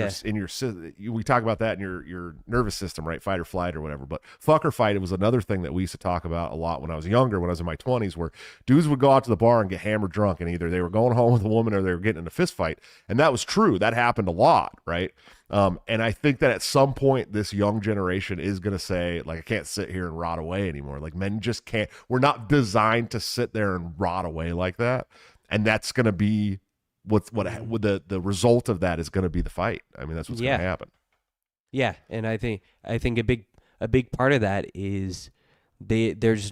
talk about that in your nervous system, right? Fight or flight or whatever. But fuck or fight, it was another thing that we used to talk about a lot when I was younger, when I was in my 20s, where dudes would go out to the bar and get hammered drunk, and either they were going home with a woman or they were getting in a fist fight. And that was true. That happened a lot, right? And I think that at some point this young generation is going to say, like, I can't sit here and rot away anymore. Like, men just can't. We're not designed to sit there and rot away like that. And that's going to be what the result of that is going to be the fight. I mean, that's what's going to happen.
Yeah, and I think a big part of that is there's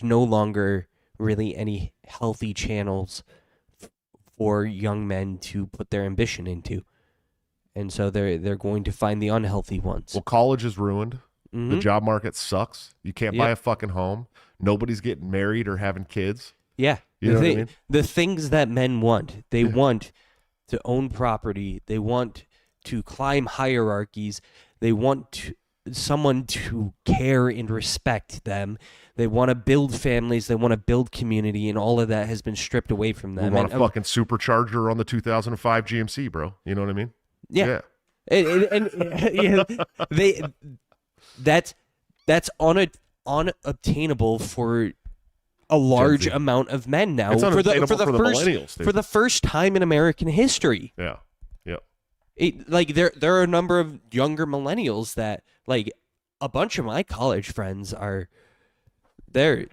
no longer really any healthy channels for young men to put their ambition into. And so they're going to find the unhealthy ones.
Well, college is ruined. The job market sucks. You can't buy a fucking home. Nobody's getting married or having kids.
Yeah.
You know what I mean?
The things that men want. They want to own property. They want to climb hierarchies. They want someone to care and respect them. They want to build families. They want to build community, and all of that has been stripped away from them.
We want a fucking supercharger on the 2005 GMC, bro. You know what I mean?
Yeah. That's unobtainable for a large amount of men now.
It's
for the
millennials, dude.
For the first time in American history.
Yeah.
There are a number of younger millennials that, like, a bunch of my college friends are they're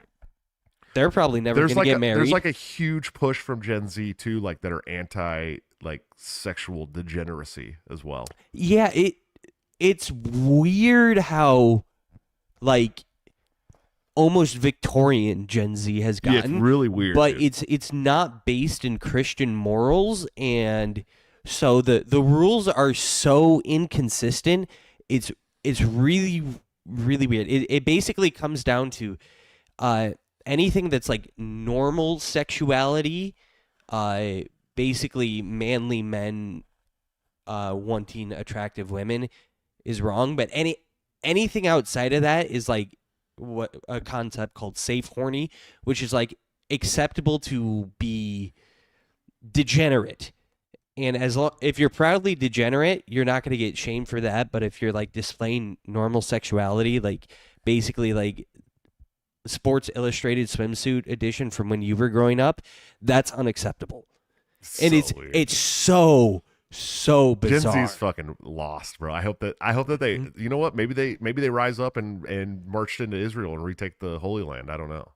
probably never going to get married.
There's like a huge push from Gen Z too, like, that are anti, like, sexual degeneracy as well.
Yeah, it's weird how, like, almost Victorian Gen Z has gotten.
Yeah, it's really weird.
But it's not based in Christian morals, and so the rules are so inconsistent. It's really, really weird. It basically comes down to anything that's like normal sexuality, basically manly men wanting attractive women is wrong, but anything outside of that is like what a concept called safe horny, which is like acceptable to be degenerate. And if you're proudly degenerate, you're not going to get shamed for that. But if you're like displaying normal sexuality, like basically like Sports Illustrated swimsuit edition from when you were growing up, that's unacceptable. And it's so bizarre.
Gen Z's fucking lost, bro. I hope that they, you know what? Maybe they rise up and marched into Israel and retake the Holy Land. I don't know.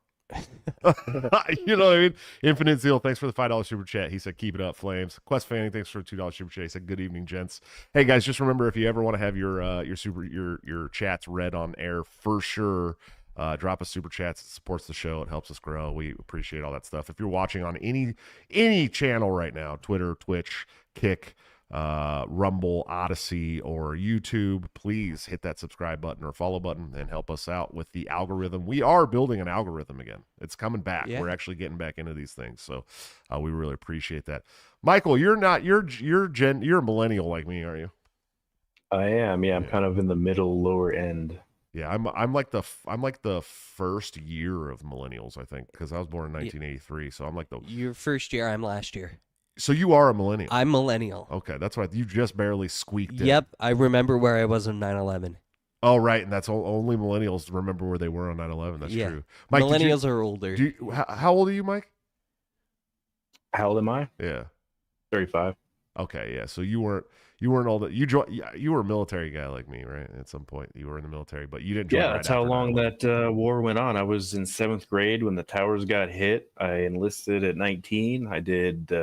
You know what I mean? Infinite Zeal, thanks for the $5 super chat. He said, keep it up, Flames. Quest Fanning, thanks for the $2 super chat. He said, good evening, gents. Hey guys, just remember, if you ever want to have your chats read on air, for sure, drop us super chats. It supports the show. It helps us grow. We appreciate all that stuff. If you're watching on any channel right now, Twitter, Twitch, Kick, Rumble, Odyssey, or YouTube, please hit that subscribe button or follow button and help us out with the algorithm. We are building an algorithm again. It's coming back. Yeah. We're actually getting back into these things, so we really appreciate that. Michael, you're a millennial like me, are you?
I am. Yeah, I'm kind of in the middle lower end.
Yeah, I'm like the first year of millennials, I think, because I was born in 1983. So I'm like the.
Your first year, I'm last year.
So you are a millennial.
I'm millennial.
Okay, that's right. You just barely squeaked in.
Yep, I remember where I was on 9/11.
Oh, right, and that's only millennials remember where they were on 9/11. That's true. Mike,
millennials are older.
How old are you, Mike?
How old am I?
Yeah,
35.
Okay, yeah. So you weren't old. You were a military guy like me, right? At some point, you were in the military, but you didn't. Join
Yeah, that's how long that war went on. I was in 7th grade when the towers got hit. I enlisted at 19. I did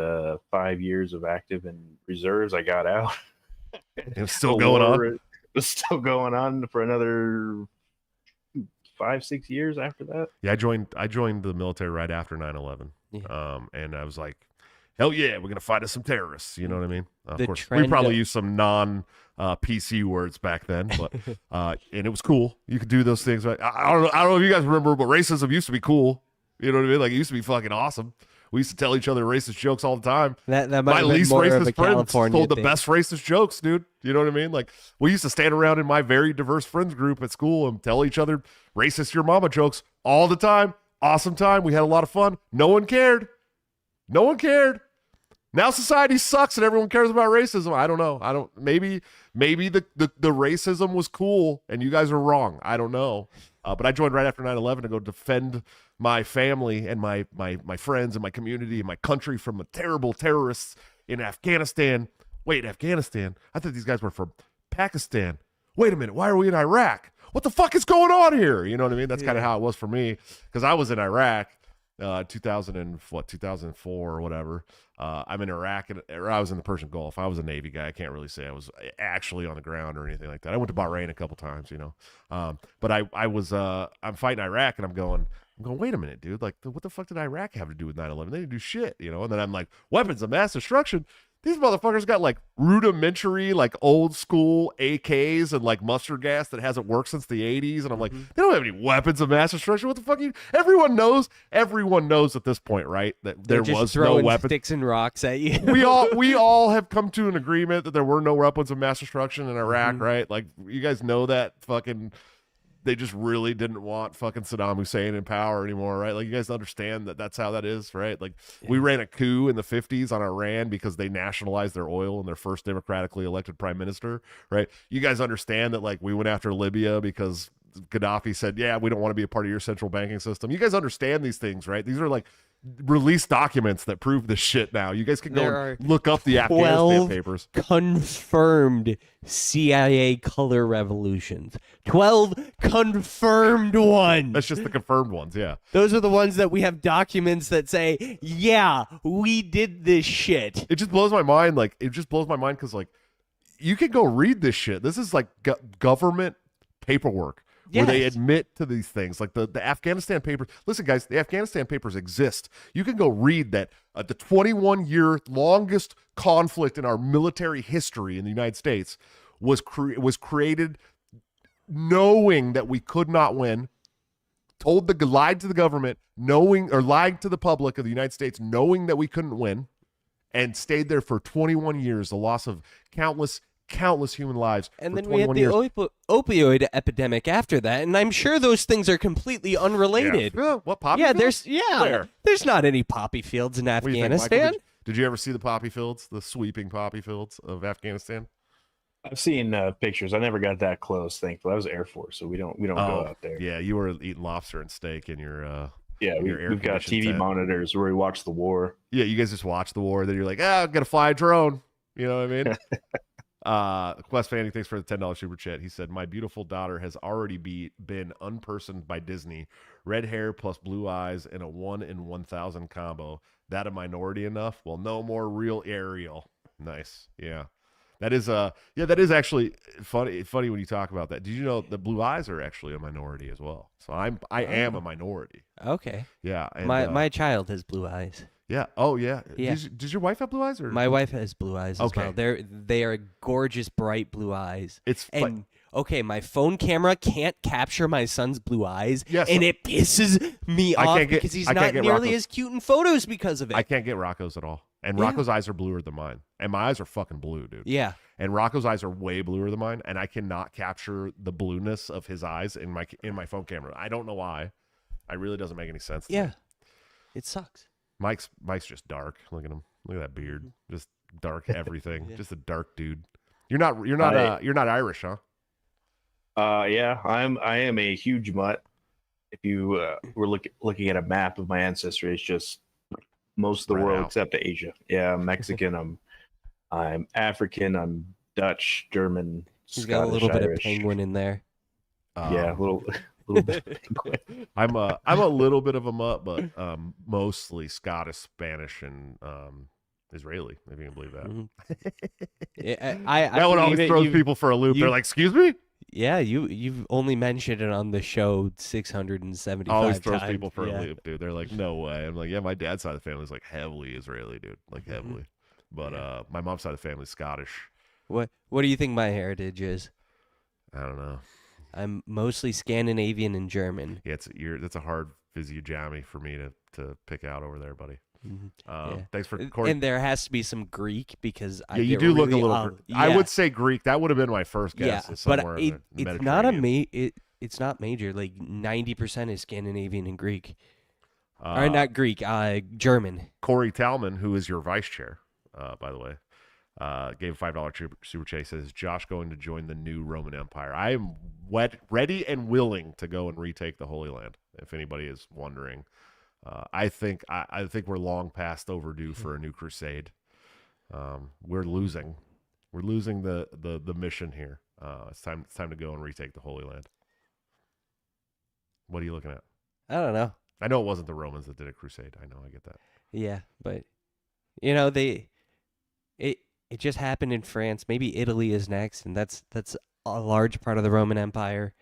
5 years of active and reserves. I got out.
It was still going on.
It was still going on for another 5-6 years after that.
Yeah, I joined the military right after 9/11.
Yeah.
And I was like, hell yeah, we're gonna fight us some terrorists. You know what I mean? Of course, we
trend
probably used some PC words back then, but and it was cool. You could do those things. Right? I don't know if you guys remember, but racism used to be cool. You know what I mean? Like it used to be fucking awesome. We used to tell each other racist jokes all the time.
That might
my
have
least
been more of
racist
a
friends
California
told the
thing.
best racist jokes, dude. You know what I mean? Like we used to stand around in my very diverse friends group at school and tell each other racist your mama jokes all the time. Awesome time. We had a lot of fun. No one cared. No one cared. Now society sucks and everyone cares about racism. I don't know. Maybe the racism was cool and you guys are wrong. I don't know. But I joined right after 9/11 to go defend my family and my friends and my community and my country from the terrible terrorists in Afghanistan. Wait, Afghanistan? I thought these guys were from Pakistan. Wait a minute. Why are we in Iraq? What the fuck is going on here? You know what I mean? That's kind of how it was for me because I was in Iraq 2004 or whatever. I'm in Iraq or I was in the Persian Gulf. I was a Navy guy. I can't really say I was actually on the ground or anything like that. I went to Bahrain a couple times, you know. But I'm fighting Iraq and I'm going, wait a minute, dude. Like, what the fuck did Iraq have to do with 9/11? They didn't do shit, you know. And then I'm like, weapons of mass destruction. These motherfuckers got like rudimentary, like old school AKs and like mustard gas that hasn't worked since the 80s. And I'm like, they don't have any weapons of mass destruction. What the fuck? Everyone knows at this point, right? That there was no weapons.
Sticks and rocks at you.
we all have come to an agreement that there were no weapons of mass destruction in Iraq, right? Like you guys know that fucking. They just really didn't want fucking Saddam Hussein in power anymore, right? Like you guys understand that that's how that is, right? Like we ran a coup in the 50s on Iran because they nationalized their oil and their first democratically elected prime minister, right? You guys understand that like we went after Libya because Gaddafi said, yeah, we don't want to be a part of your central banking system. You guys understand these things, right? These are like released documents that prove this shit now. You guys can go and look up the Afghanistan papers.
Confirmed CIA color revolutions. 12 confirmed ones.
That's just the confirmed ones, yeah.
Those are the ones that we have documents that say, yeah, we did this shit.
It just blows my mind. Like, it just blows my mind because, like, you can go read this shit. This is like government paperwork. Where they admit to these things, like the Afghanistan papers. Listen, guys, the Afghanistan papers exist. You can go read that the 21-year longest conflict in our military history in the United States was created knowing that we could not win, lied to the government, lied to the public of the United States, knowing that we couldn't win, and stayed there for 21 years, the loss of countless human lives.
And then we had the opioid epidemic after that, and I'm sure those things are completely unrelated.
Yeah. What poppy fields?
There's not any poppy fields in Afghanistan.
Did you ever see the poppy fields, the sweeping poppy fields of Afghanistan?
I've seen pictures. I never got that close. Thankfully, I was Air Force, so we don't go out there.
Yeah, you were eating lobster and steak in your.
We've got TV monitors where we watch the war.
Yeah, you guys just watch the war. Then you're like, I'm gonna fly a drone. You know what I mean? Quest Fanning, thanks for the $10 super chat. He said, my beautiful daughter has already been unpersoned by Disney. Red hair plus blue eyes in a 1 in 1,000 combo. That a minority enough? Well, no more real Ariel. Nice. Yeah. That is actually funny when you talk about that. Did you know the blue eyes are actually a minority as well? So I am a minority.
Okay.
Yeah. And,
my child has blue eyes.
Yeah. Oh, yeah.
Yeah.
Does your wife have blue eyes? Or?
My wife has blue eyes as well. They are gorgeous, bright blue eyes. Okay, my phone camera can't capture my son's blue eyes, and it pisses me off because he's not nearly as cute in photos because of it.
I can't get Rocco's at all. And Rocco's eyes are bluer than mine. And my eyes are fucking blue, dude.
Yeah.
And Rocco's eyes are way bluer than mine, and I cannot capture the blueness of his eyes in my phone camera. I don't know why. It really doesn't make any sense to me.
It sucks.
Mike's just dark. Look at him. Look at that beard. Just dark everything. Just a dark dude. You're not Irish, huh?
Yeah, I am a huge mutt. If you were looking at a map of my ancestry, it's just most of the world except Asia. Yeah, I'm Mexican. I'm African. I'm Dutch, German.
He's
Scottish,
got a little
Irish.
bit of penguin in there.
Yeah, a little bit of penguin.
I'm a little bit of a mutt, but mostly Scottish, Spanish, and Israeli. If you can believe that.
That
one always throws people for a loop. They're like, "Excuse me."
Yeah, you've only mentioned it on the show 675
always throws
times.
people for a loop, dude. They're like, "No way." I'm like, "Yeah, my dad's side of the family is like heavily Israeli, dude, like heavily." But my mom's side of the family is Scottish.
What do you think my heritage is?
I don't know.
I'm mostly Scandinavian and German.
Yeah, that's a hard physiognomy for me to pick out over there, buddy. Thanks for Corey.
And there has to be some Greek because
you do look a little. I would say Greek. That would have been my first guess.
Yeah, but it's not it's not major. Like 90% is Scandinavian and Greek. Or not Greek, German.
Corey Talman, who is your vice chair, by the way, gave a $5 super chase. Says Josh going to join the new Roman Empire. I am ready and willing to go and retake the Holy Land. If anybody is wondering. I think we're long past overdue for a new crusade. We're losing the mission here. It's time to go and retake the Holy Land. What are you looking at?
I don't know.
I know it wasn't the Romans that did a crusade. I get that.
Yeah, but it just happened in France. Maybe Italy is next, and that's a large part of the Roman Empire.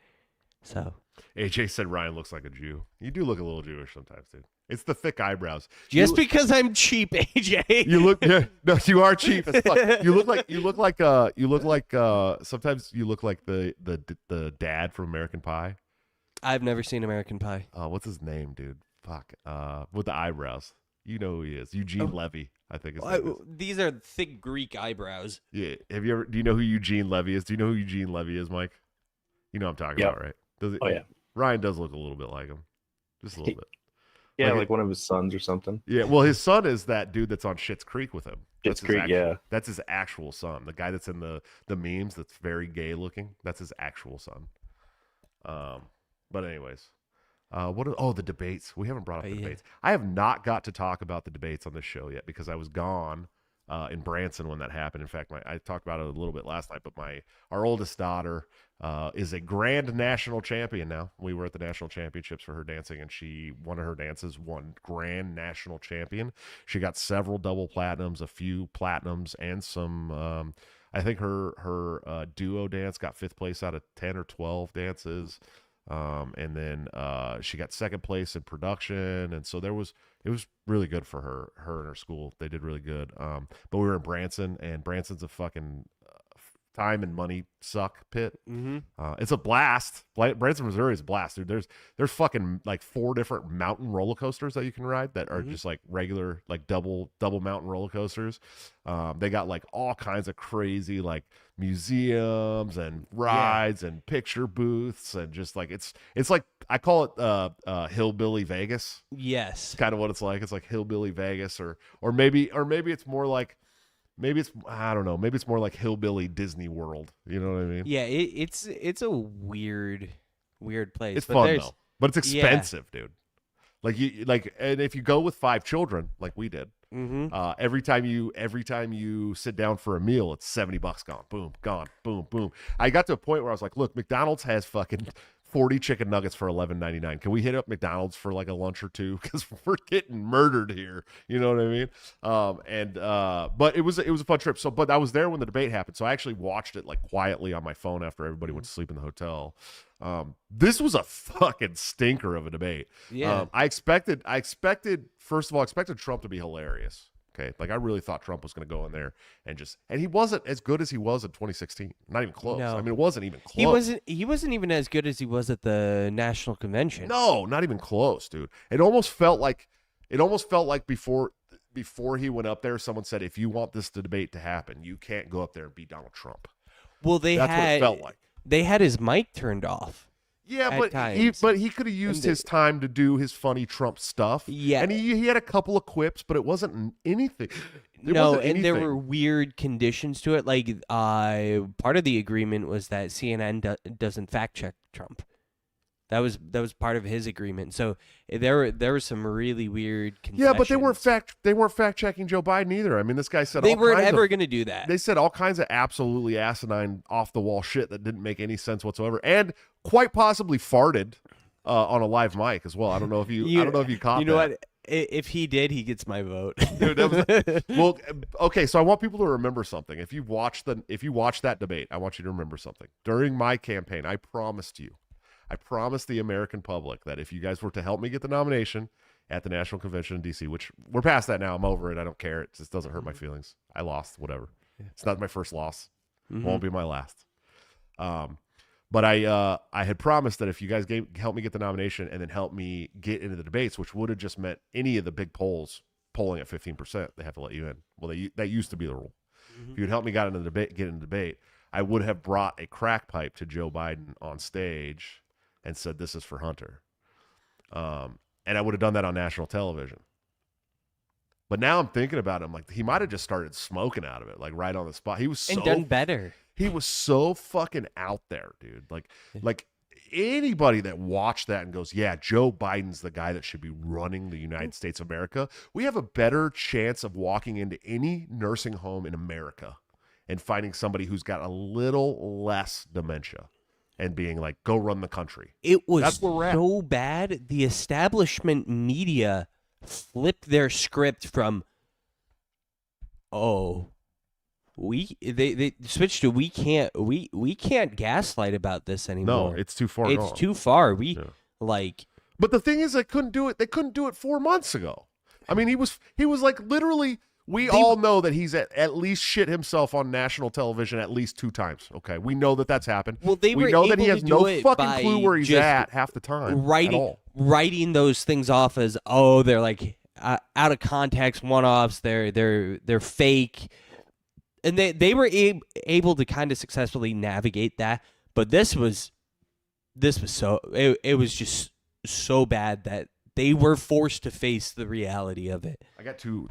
So
AJ said Ryan looks like a Jew. You do look a little Jewish sometimes, dude. It's the thick eyebrows.
Because I'm cheap, AJ.
You look no, you are cheap as fuck. You look like sometimes you look like the dad from American Pie.
I've never seen American Pie.
What's his name, dude? Fuck. With the eyebrows. You know who he is. Eugene Levy, I think his name is.
These are thick Greek eyebrows.
Yeah. Do you know who Eugene Levy is? Do you know who Eugene Levy is, Mike? You know what I'm talking about, right?
Oh yeah.
Ryan does look a little bit like him. Just a little bit.
Yeah, like one of his sons or something.
Yeah, well, his son is that dude that's on Schitt's Creek with him.
Schitt's Creek, yeah.
That's his actual son. The guy that's in the memes that's very gay looking. That's his actual son. But anyways, the debates. We haven't brought up the debates. I have not got to talk about the debates on this show yet because I was gone in Branson when that happened. In fact, I talked about it a little bit last night, but our oldest daughter is a grand national champion now. We were at the national championships for her dancing, and one of her dances won grand national champion. She got several double platinums, a few platinums, and some. I think her duo dance got 5th place out of 10 or 12 dances. And then she got 2nd place in production, and so it was really good for her and her school. They did really good. But we were in Branson, and Branson's a fucking time and money suck pit. It's a blast. Branson, Missouri is a blast, dude. There's fucking like 4 different mountain roller coasters that you can ride that are just like regular, like double mountain roller coasters. They got like all kinds of crazy like museums and rides and picture booths, and just like it's like I call it hillbilly Vegas.
Yes,
kind of what it's like. It's like hillbilly Vegas, or maybe it's more like. Maybe it's I don't know. Maybe it's more like hillbilly Disney World. You know what I mean?
Yeah, it's a weird place.
It's fun though, but it's expensive, dude. And if you go with 5 children, like we did, every time you sit down for a meal, it's $70 gone. Boom, gone. Boom, boom. I got to a point where I was like, look, McDonald's has fucking 40 chicken nuggets for $11.99. Can we hit up McDonald's for like a lunch or two? Because we're getting murdered here. You know what I mean? But it was a fun trip. But I was there when the debate happened, so I actually watched it like quietly on my phone after everybody went to sleep in the hotel. This was a fucking stinker of a debate.
Yeah.
I expected first of all, Trump to be hilarious. Okay, like I really thought Trump was going to go in there and he wasn't as good as he was in 2016. Not even close.
No.
I mean, it wasn't even close.
He wasn't even as good as he was at the national convention.
No, not even close, dude. It almost felt like before before he went up there, someone said, if you want this debate to happen, you can't go up there and be Donald Trump.
Well,
That's what it felt like.
They had his mic turned off.
Yeah,
at
but
times.
he could have used his time to do his funny Trump stuff.
Yeah.
And he had a couple of quips, but it wasn't anything.
There were weird conditions to it. Like, part of the agreement was that CNN doesn't fact check Trump. That was part of his agreement. So there were some really weird concessions.
Yeah, but they weren't fact checking Joe Biden either. I mean, this guy said
they weren't ever going to do that.
They said all kinds of absolutely asinine, off the wall shit that didn't make any sense whatsoever, and quite possibly farted on a live mic as well. I don't know if you caught. You know
what? If he did, he gets my vote.
Dude, well, okay. So I want people to remember something. If you watch that debate, I want you to remember something. During my campaign, I promised the American public that if you guys were to help me get the nomination at the National Convention in D.C., which we're past that now. I'm over it. I don't care. It just doesn't hurt my feelings. I lost, whatever. Yeah. It's not my first loss. Won't be my last. But I had promised that if you guys help me get the nomination and then help me get into the debates, which would have just meant any of the big polls polling at 15%, they have to let you in. Well, that used to be the rule. If you'd help me get into the debate, I would have brought a crack pipe to Joe Biden on stage and said, "This is for Hunter," and I would have done that on national television. But now I'm thinking about it. I'm like, he might have just started smoking out of it, like right on the spot. He was
and done better.
He was so fucking out there, dude. Like anybody that watched that and goes, "Yeah, Joe Biden's the guy that should be running the United States of America." We have a better chance of walking into any nursing home in America and finding somebody who's got a little less dementia and being like, "Go run the country."
It was so bad. The establishment media flipped their script from, they switched to we can't gaslight about this anymore.
No, it's too far.
It's too far. But
the thing is, they couldn't do it. They couldn't do it 4 months ago. I mean, he was like literally. We all know that he's at least shit himself on national television at least 2 times. Okay, we know that that's happened.
Well,
we know that he has no fucking clue where he's at half the time.
Writing those things off as they're like out of context, one-offs. They're fake, and they were able to kind of successfully navigate that. But this was so it was just so bad that they were forced to face the reality of it.
I got two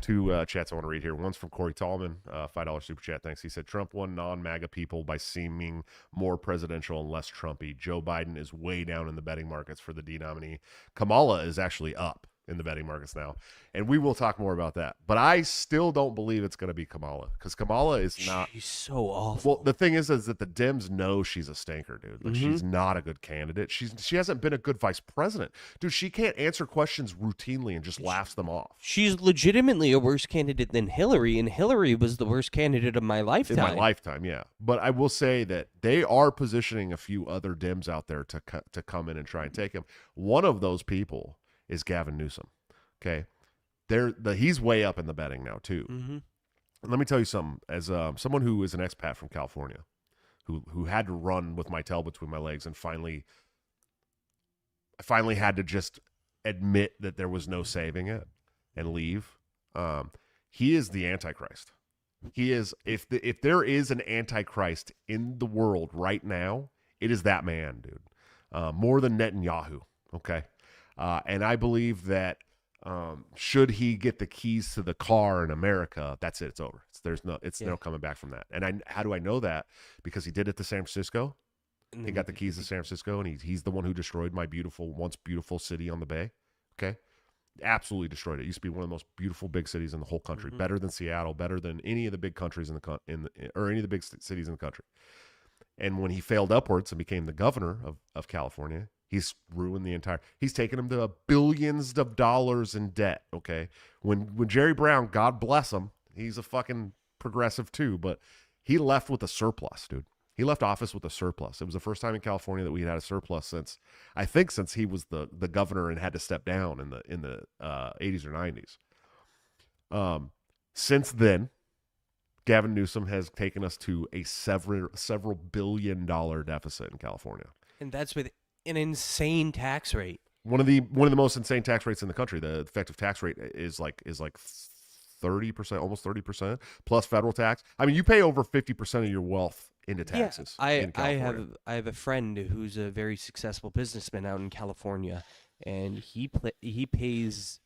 chats I want to read here. One's from Corey Tallman, $5 super chat. Thanks. He said, Trump won non-MAGA people by seeming more presidential and less Trumpy. Joe Biden is way down in the betting markets for the D nominee. Kamala is actually up in the betting markets now. And we will talk more about that. But I still don't believe it's going to be Kamala because Kamala is not.
She's so awful.
Well, the thing is that the Dems know she's a stinker, dude. Like she's not a good candidate. She hasn't been a good vice president. Dude, she can't answer questions routinely and just laughs them off.
She's legitimately a worse candidate than Hillary, and Hillary was the worst candidate of my lifetime.
In my lifetime, yeah. But I will say that they are positioning a few other Dems out there to come in and try and take him. One of those people is Gavin Newsom. Okay, he's way up in the betting now too. And let me tell you something. As someone who is an expat from California, who had to run with my tail between my legs, and I finally had to just admit that there was no saving it and leave. He is the Antichrist. He is if there is an Antichrist in the world right now, it is that man, dude. More than Netanyahu. Okay. And I believe that should he get the keys to the car in America, that's it. It's over. It's no coming back from that. And how do I know that? Because he did it to San Francisco. He got the keys to San Francisco, and he's the one who destroyed my once beautiful city on the Bay. Okay, absolutely destroyed it. It used to be one of the most beautiful big cities in the whole country. Better than Seattle, better than any of the big countries or any of the big cities in the country. And when he failed upwards and became the governor of California, he's ruined the entire. He's taken him to billions of dollars in debt. Okay, when Jerry Brown, God bless him, he's a fucking progressive too, but he left with a surplus, dude. He left office with a surplus. It was the first time in California that we had a surplus since he was the governor and had to step down in the 80s or 90s. Since then, Gavin Newsom has taken us to a several $billion deficit in California,
and that's with an insane tax rate.
One of the most insane tax rates in the country. The effective tax rate is like 30%, almost 30%, plus federal tax. I mean, you pay over 50% of your wealth into taxes. In California.
I have a friend who's a very successful businessman out in California, and he pays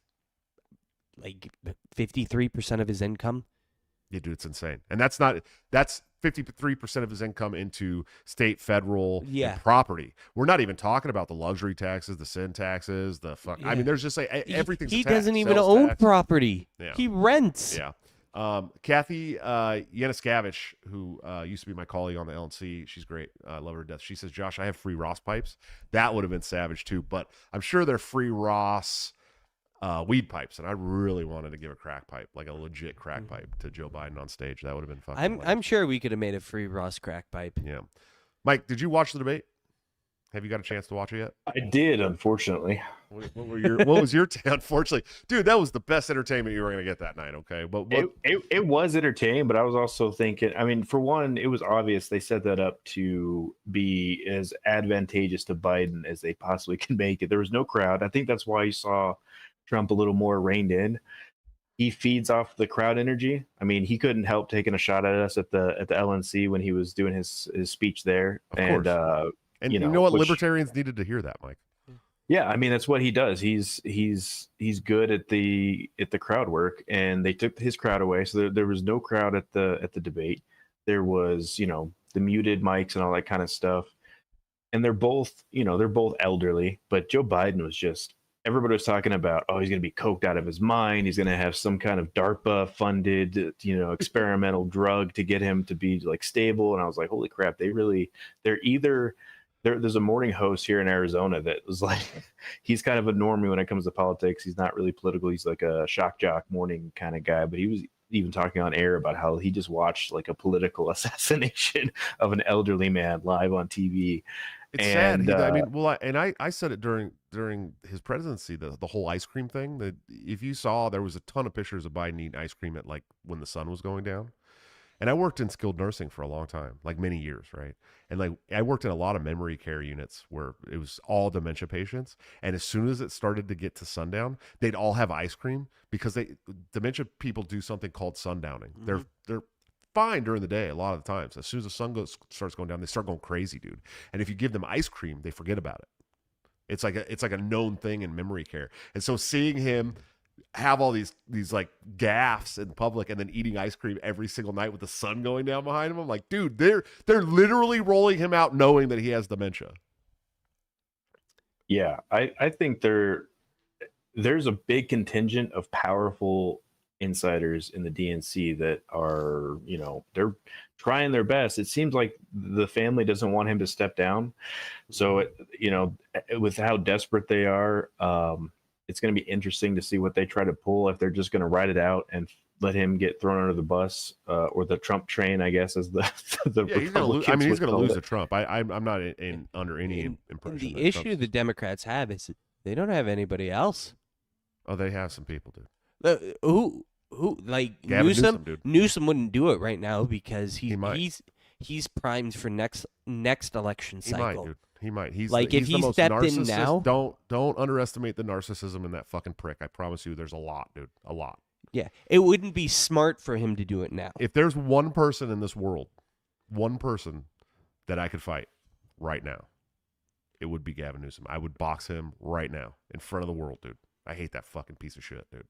like 53% of his income.
Yeah, dude, it's insane. And that's 53% of his income into state, federal, and property. We're not even talking about the luxury taxes, the sin taxes, the fuck. I mean, there's just like everything's
he
a tax.
doesn't even
Sales
own
tax.
property.
Yeah.
He rents.
Yeah. Kathy Yanuskavich, who used to be my colleague on the LNC, she's great. I love her to death. She says, Josh, I have free Ross pipes. That would have been savage too, but I'm sure they're free Ross weed pipes, and I really wanted to give a crack pipe, like a legit crack pipe, to Joe Biden on stage. That would have been fucking.
I'm sure we could have made a free Ross crack pipe.
Yeah, Mike, did you watch the debate? Have you got a chance to watch it yet?
I did, unfortunately.
What was your unfortunately, dude? That was the best entertainment you were going to get that night. Okay, but
it was entertaining, but I was also thinking. I mean, for one, it was obvious they set that up to be as advantageous to Biden as they possibly can make it. There was no crowd. I think that's why you saw Trump a little more reined in. He feeds off the crowd energy. I mean, he couldn't help taking a shot at us at the LNC when he was doing his speech there.
Of course. And you know what? Libertarians needed to hear that, Mike.
Yeah, I mean that's what he does. He's good at the crowd work, and they took his crowd away, so there was no crowd at the debate. There was the muted mics and all that kind of stuff, and they're both elderly, but Joe Biden was just. Everybody was talking about, oh, he's going to be coked out of his mind. He's going to have some kind of DARPA funded, experimental drug to get him to be like stable. And I was like, holy crap, there's a morning host here in Arizona that was like, he's kind of a normie when it comes to politics. He's not really political. He's like a shock jock morning kind of guy, but he was even talking on air about how he just watched like a political assassination of an elderly man live on TV.
It's sad. I mean, I said it during his presidency, the whole ice cream thing. That if you saw, there was a ton of pictures of Biden eating ice cream at like when the sun was going down. And I worked in skilled nursing for a long time, like many years, right? And like I worked in a lot of memory care units where it was all dementia patients. And as soon as it started to get to sundown, they'd all have ice cream because dementia people do something called sundowning. Mm-hmm. They're fine during the day a lot of the times. As soon as the sun starts going down, they start going crazy, dude. And if you give them ice cream, they forget about it. It's like a known thing in memory care. And so seeing him have all these like gaffes in public and then eating ice cream every single night with the sun going down behind him, I'm like, dude, they're literally rolling him out knowing that he has dementia.
Yeah, I think there's a big contingent of powerful insiders in the DNC that are, they're trying their best. It seems like the family doesn't want him to step down. So, with how desperate they are, it's going to be interesting to see what they try to pull, if they're just going to ride it out and let him get thrown under the bus, or the Trump train, I guess, as the
he's going to lose. I mean, he's going to lose to Trump. I'm not under any impression.
The issue the Democrats have is they don't have anybody else.
Oh, they have some people, dude.
Who like Newsom? Newsom wouldn't do it right now because he's primed for next election cycle.
He might, dude. He might. He's
like if he stepped in now.
Don't underestimate the narcissism in that fucking prick. I promise you, there's a lot, dude. A lot.
Yeah, it wouldn't be smart for him to do it now.
If there's one person in this world, one person that I could fight right now, it would be Gavin Newsom. I would box him right now in front of the world, dude. I hate that fucking piece of shit, dude.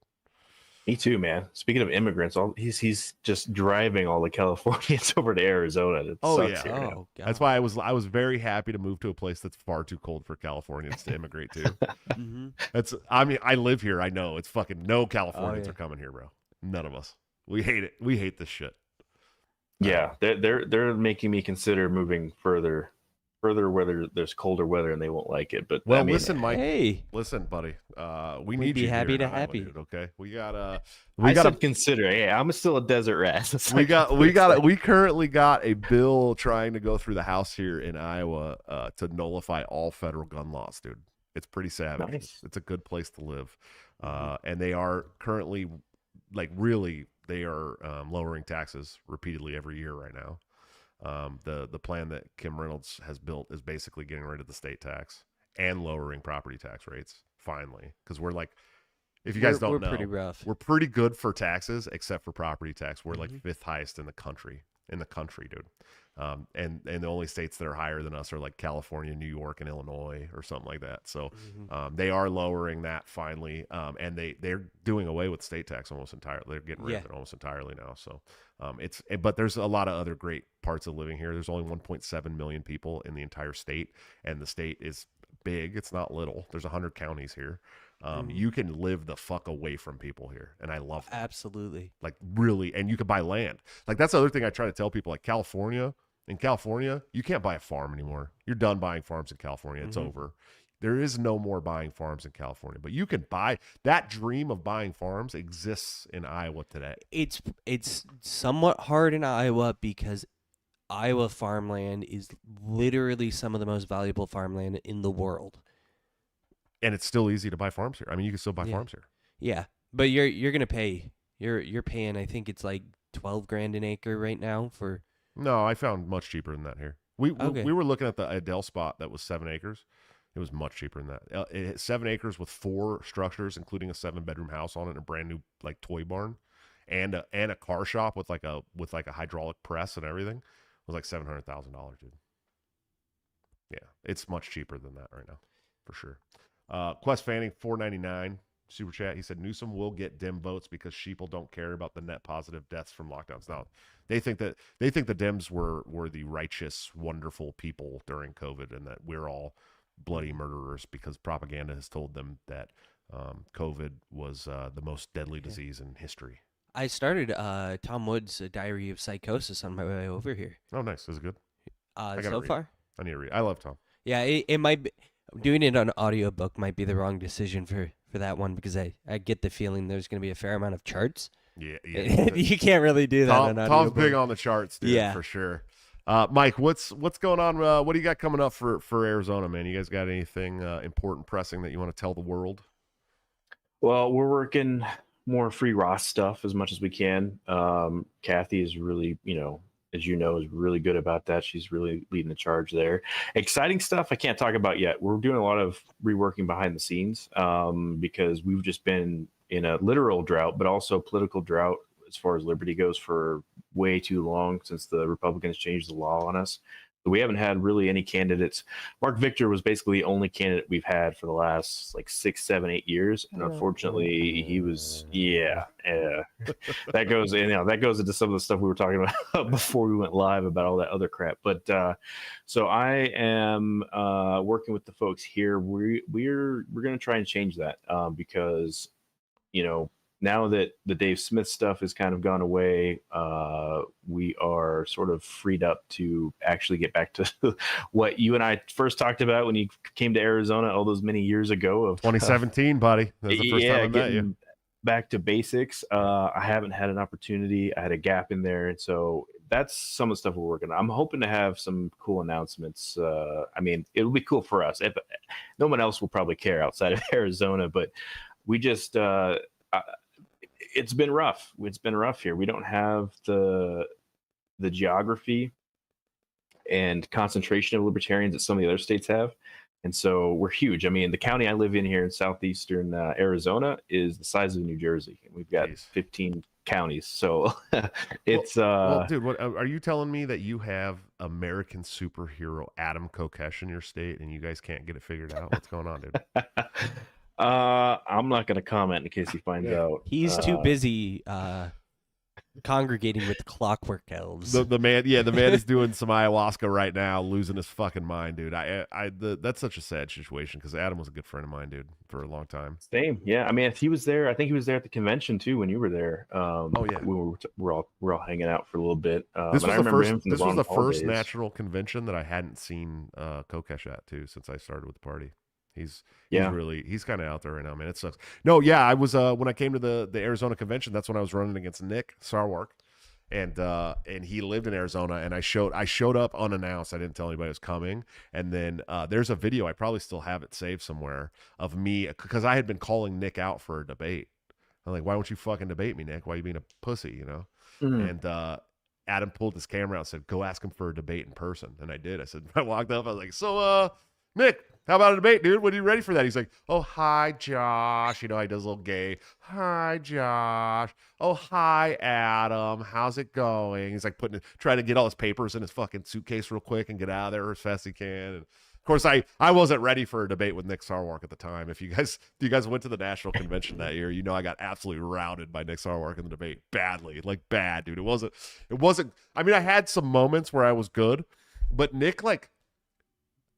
Me too, man. Speaking of immigrants, he's just driving all the Californians over to Arizona. It sucks here now.
That's why I was very happy to move to a place that's far too cold for Californians to immigrate to. Mm-hmm. I live here. I know it's fucking no Californians are coming here, bro. None of us. We hate it. We hate this shit.
Yeah, they're making me consider moving further where there's colder weather and they won't like it. But
listen, Mike. Listen, buddy. We'd need
be
you
happy
here
to have you.
Dude, okay, we got
to consider. Yeah, I'm still a desert rat.
We currently got a bill trying to go through the House here in Iowa to nullify all federal gun laws, dude. It's pretty savage.
Nice.
It's a good place to live, and they are currently they are lowering taxes repeatedly every year right now. The plan that Kim Reynolds has built is basically getting rid of the state tax and lowering property tax rates finally, because we're like, If you guys don't
we're
know,
pretty rough.
we're pretty good for taxes, except for property tax. We're like
Mhm.
5th highest in the country. Dude. And the only states that are higher than us are like California, New York, and Illinois, or something like that. So they are lowering that finally, and they're doing away with state tax almost entirely. They're getting rid of it almost entirely now. So but there's a lot of other great parts of living here. There's only 1.7 million people in the entire state, and the state is big. It's not little. There's 100 counties here. You can live the fuck away from people here, and I love that.
Absolutely.
Like really, and you can buy land. Like that's the other thing I try to tell people. Like California, in California, you can't buy a farm anymore. You're done buying farms in California. It's over. There is no more buying farms in California, but you can buy. That dream of buying farms exists in Iowa today.
It's somewhat hard in Iowa because Iowa farmland is literally some of the most valuable farmland in the world.
And it's still easy to buy farms here. I mean, you can still buy farms here.
Yeah, but you're gonna pay. You're paying. I think it's like $12,000 an acre right now for.
No, I found much cheaper than that here. We were looking at the Adele spot that was 7 acres. It was much cheaper than that. 7 acres with 4 structures, including a 7-bedroom house on it, and a brand new like toy barn, and a car shop with like a hydraulic press and everything. Was like $700,000, dude. Yeah, it's much cheaper than that right now, for sure. Quest Fanning, $4.99 super chat. He said Newsom will get dim votes because sheeple don't care about the net positive deaths from lockdowns. Now, they think the Dems were the righteous, wonderful people during COVID, and that we're all bloody murderers because propaganda has told them that COVID was the most deadly disease in history.
I started Tom Wood's Diary of Psychosis on my way over here.
Oh, nice. Is it good?
So far,
I need to read. I love Tom.
Yeah, it might be, doing it on audiobook might be the wrong decision for that one because I get the feeling there's going to be a fair amount of charts.
Yeah.
You can't really do that on audiobook.
Tom's big on the charts, dude, for sure. Mike, what's going on? What do you got coming up for Arizona, man? You guys got anything important, pressing that you want to tell the world?
Well, we're working more free Ross stuff as much as we can. Kathy is really, as you know, is really good about that. She's really leading the charge there. Exciting stuff I can't talk about yet. We're doing a lot of reworking behind the scenes because we've just been in a literal drought, but also political drought as far as liberty goes for way too long since the Republicans changed the law on us. So we haven't had really any candidates. Mark Victor was basically the only candidate we've had for the last like 6, 7, 8 years, and unfortunately, he was that goes into some of the stuff we were talking about before we went live about all that other crap. But so I am working with the folks here. We're going to try and change that because now that the Dave Smith stuff has kind of gone away, we are sort of freed up to actually get back to what you and I first talked about when you came to Arizona all those many years ago. Of
2017, buddy. That was the first time I met you.
Back to basics. I haven't had an opportunity. I had a gap in there, and so that's some of the stuff we're working on. I'm hoping to have some cool announcements. I mean, it'll be cool for us. No one else will probably care outside of Arizona, but we just. It's been rough. It's been rough here. We don't have the geography and concentration of libertarians that some of the other states have. And so we're huge. I mean, the county I live in here in southeastern Arizona is the size of New Jersey. And we've got 15 counties. So it's...
well, dude, what are you telling me that you have American superhero Adam Kokesh in your state and you guys can't get it figured out? What's going on, dude?
I'm not going to comment in case he finds out.
He's too busy congregating with clockwork elves.
The man is doing some ayahuasca right now, losing his fucking mind, dude. That's such a sad situation because Adam was a good friend of mine, dude, for a long time.
Same, yeah. I mean, if he was there, I think he was there at the convention too when you were there. We're all hanging out for a little bit.
This was the first national convention that I hadn't seen Kokesh at too since I started with the party. He's kind of out there right now, man. It sucks. No, yeah, I was when I came to the Arizona convention. That's when I was running against Nick Sarwark, and he lived in Arizona. And I showed up unannounced. I didn't tell anybody I was coming. And then there's a video, I probably still have it saved somewhere, of me because I had been calling Nick out for a debate. I'm like, why won't you fucking debate me, Nick? Why are you being a pussy? And Adam pulled his camera out and said, go ask him for a debate in person. And I did. I walked up. I was like, so Nick, How about a debate, dude? When are you ready for that? He's like, oh, hi, Josh. You know, he does a little gay. Hi, Josh. Oh, hi, Adam. How's it going? He's like trying to get all his papers in his fucking suitcase real quick and get out of there as fast as he can. And of course, I wasn't ready for a debate with Nick Sarwark at the time. If you guys went to the national convention that year, you know I got absolutely routed by Nick Sarwark in the debate badly, like bad, dude. It wasn't. I mean, I had some moments where I was good, but Nick, like,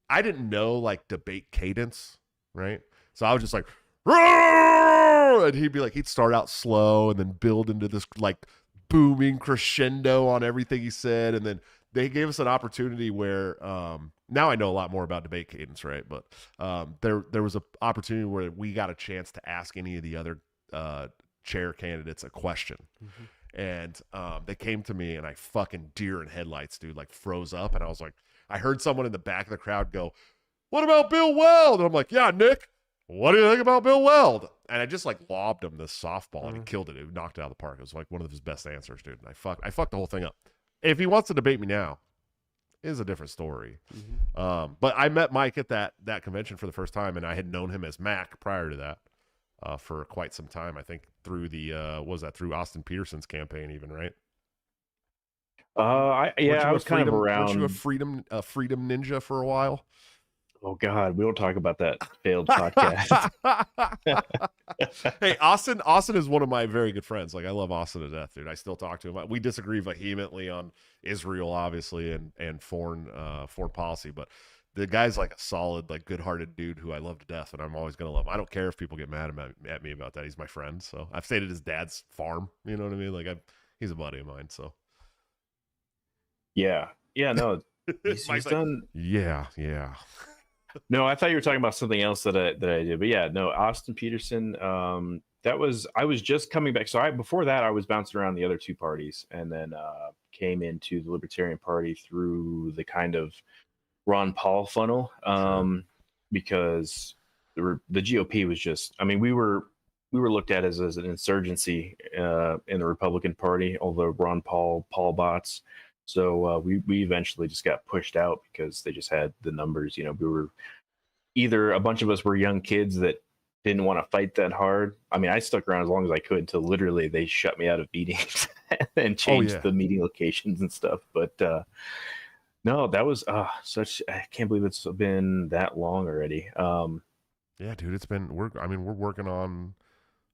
I didn't know like debate cadence, right? So I was just like, roar! And he'd be like, he'd start out slow and then build into this like booming crescendo on everything he said, and then they gave us an opportunity where now I know a lot more about debate cadence, right? But there was an opportunity where we got a chance to ask any of the other chair candidates a question. Mm-hmm. And they came to me and I fucking deer in headlights, dude, like froze up. And I was like, I heard someone in the back of the crowd go, what about Bill Weld? And I'm like, yeah, Nick, what do you think about Bill Weld? And I just like lobbed him this softball and he killed it. He knocked it out of the park. It was like one of his best answers, dude. And I fucked the whole thing up. If he wants to debate me now, is a different story. Mm-hmm. But I met Mike at that convention for the first time, and I had known him as Mac prior to that for quite some time. I think through through Austin Peterson's campaign, even, right?
I was kind of around.
Weren't you a freedom ninja for a while?
Oh God, we don't talk about that failed podcast.
Hey, Austin is one of my very good friends. Like, I love Austin to death, dude. I still talk to him. We disagree vehemently on Israel, obviously, and foreign policy, but the guy's like a solid, like good-hearted dude who I love to death, and I'm always gonna love him. I don't care if people get mad at me about that. He's my friend, so I've stayed at his dad's farm. You know what I mean? Like, he's a buddy of mine. So
yeah, no, he's done.
Yeah.
No, I thought you were talking about something else that I did, but yeah, no, Austin Peterson. I was just coming back. So before that, I was bouncing around the other two parties, and then came into the Libertarian Party through the kind of Ron Paul funnel, because the GOP was just. I mean, we were looked at as an insurgency in the Republican Party, although Ron Paul bots. So we eventually just got pushed out because they just had the numbers. You know, we were either a bunch of us were young kids that didn't want to fight that hard. I mean, I stuck around as long as I could until literally they shut me out of meetings and changed the meeting locations and stuff. But no, that was such. I can't believe it's been that long already.
Yeah, dude, we're working on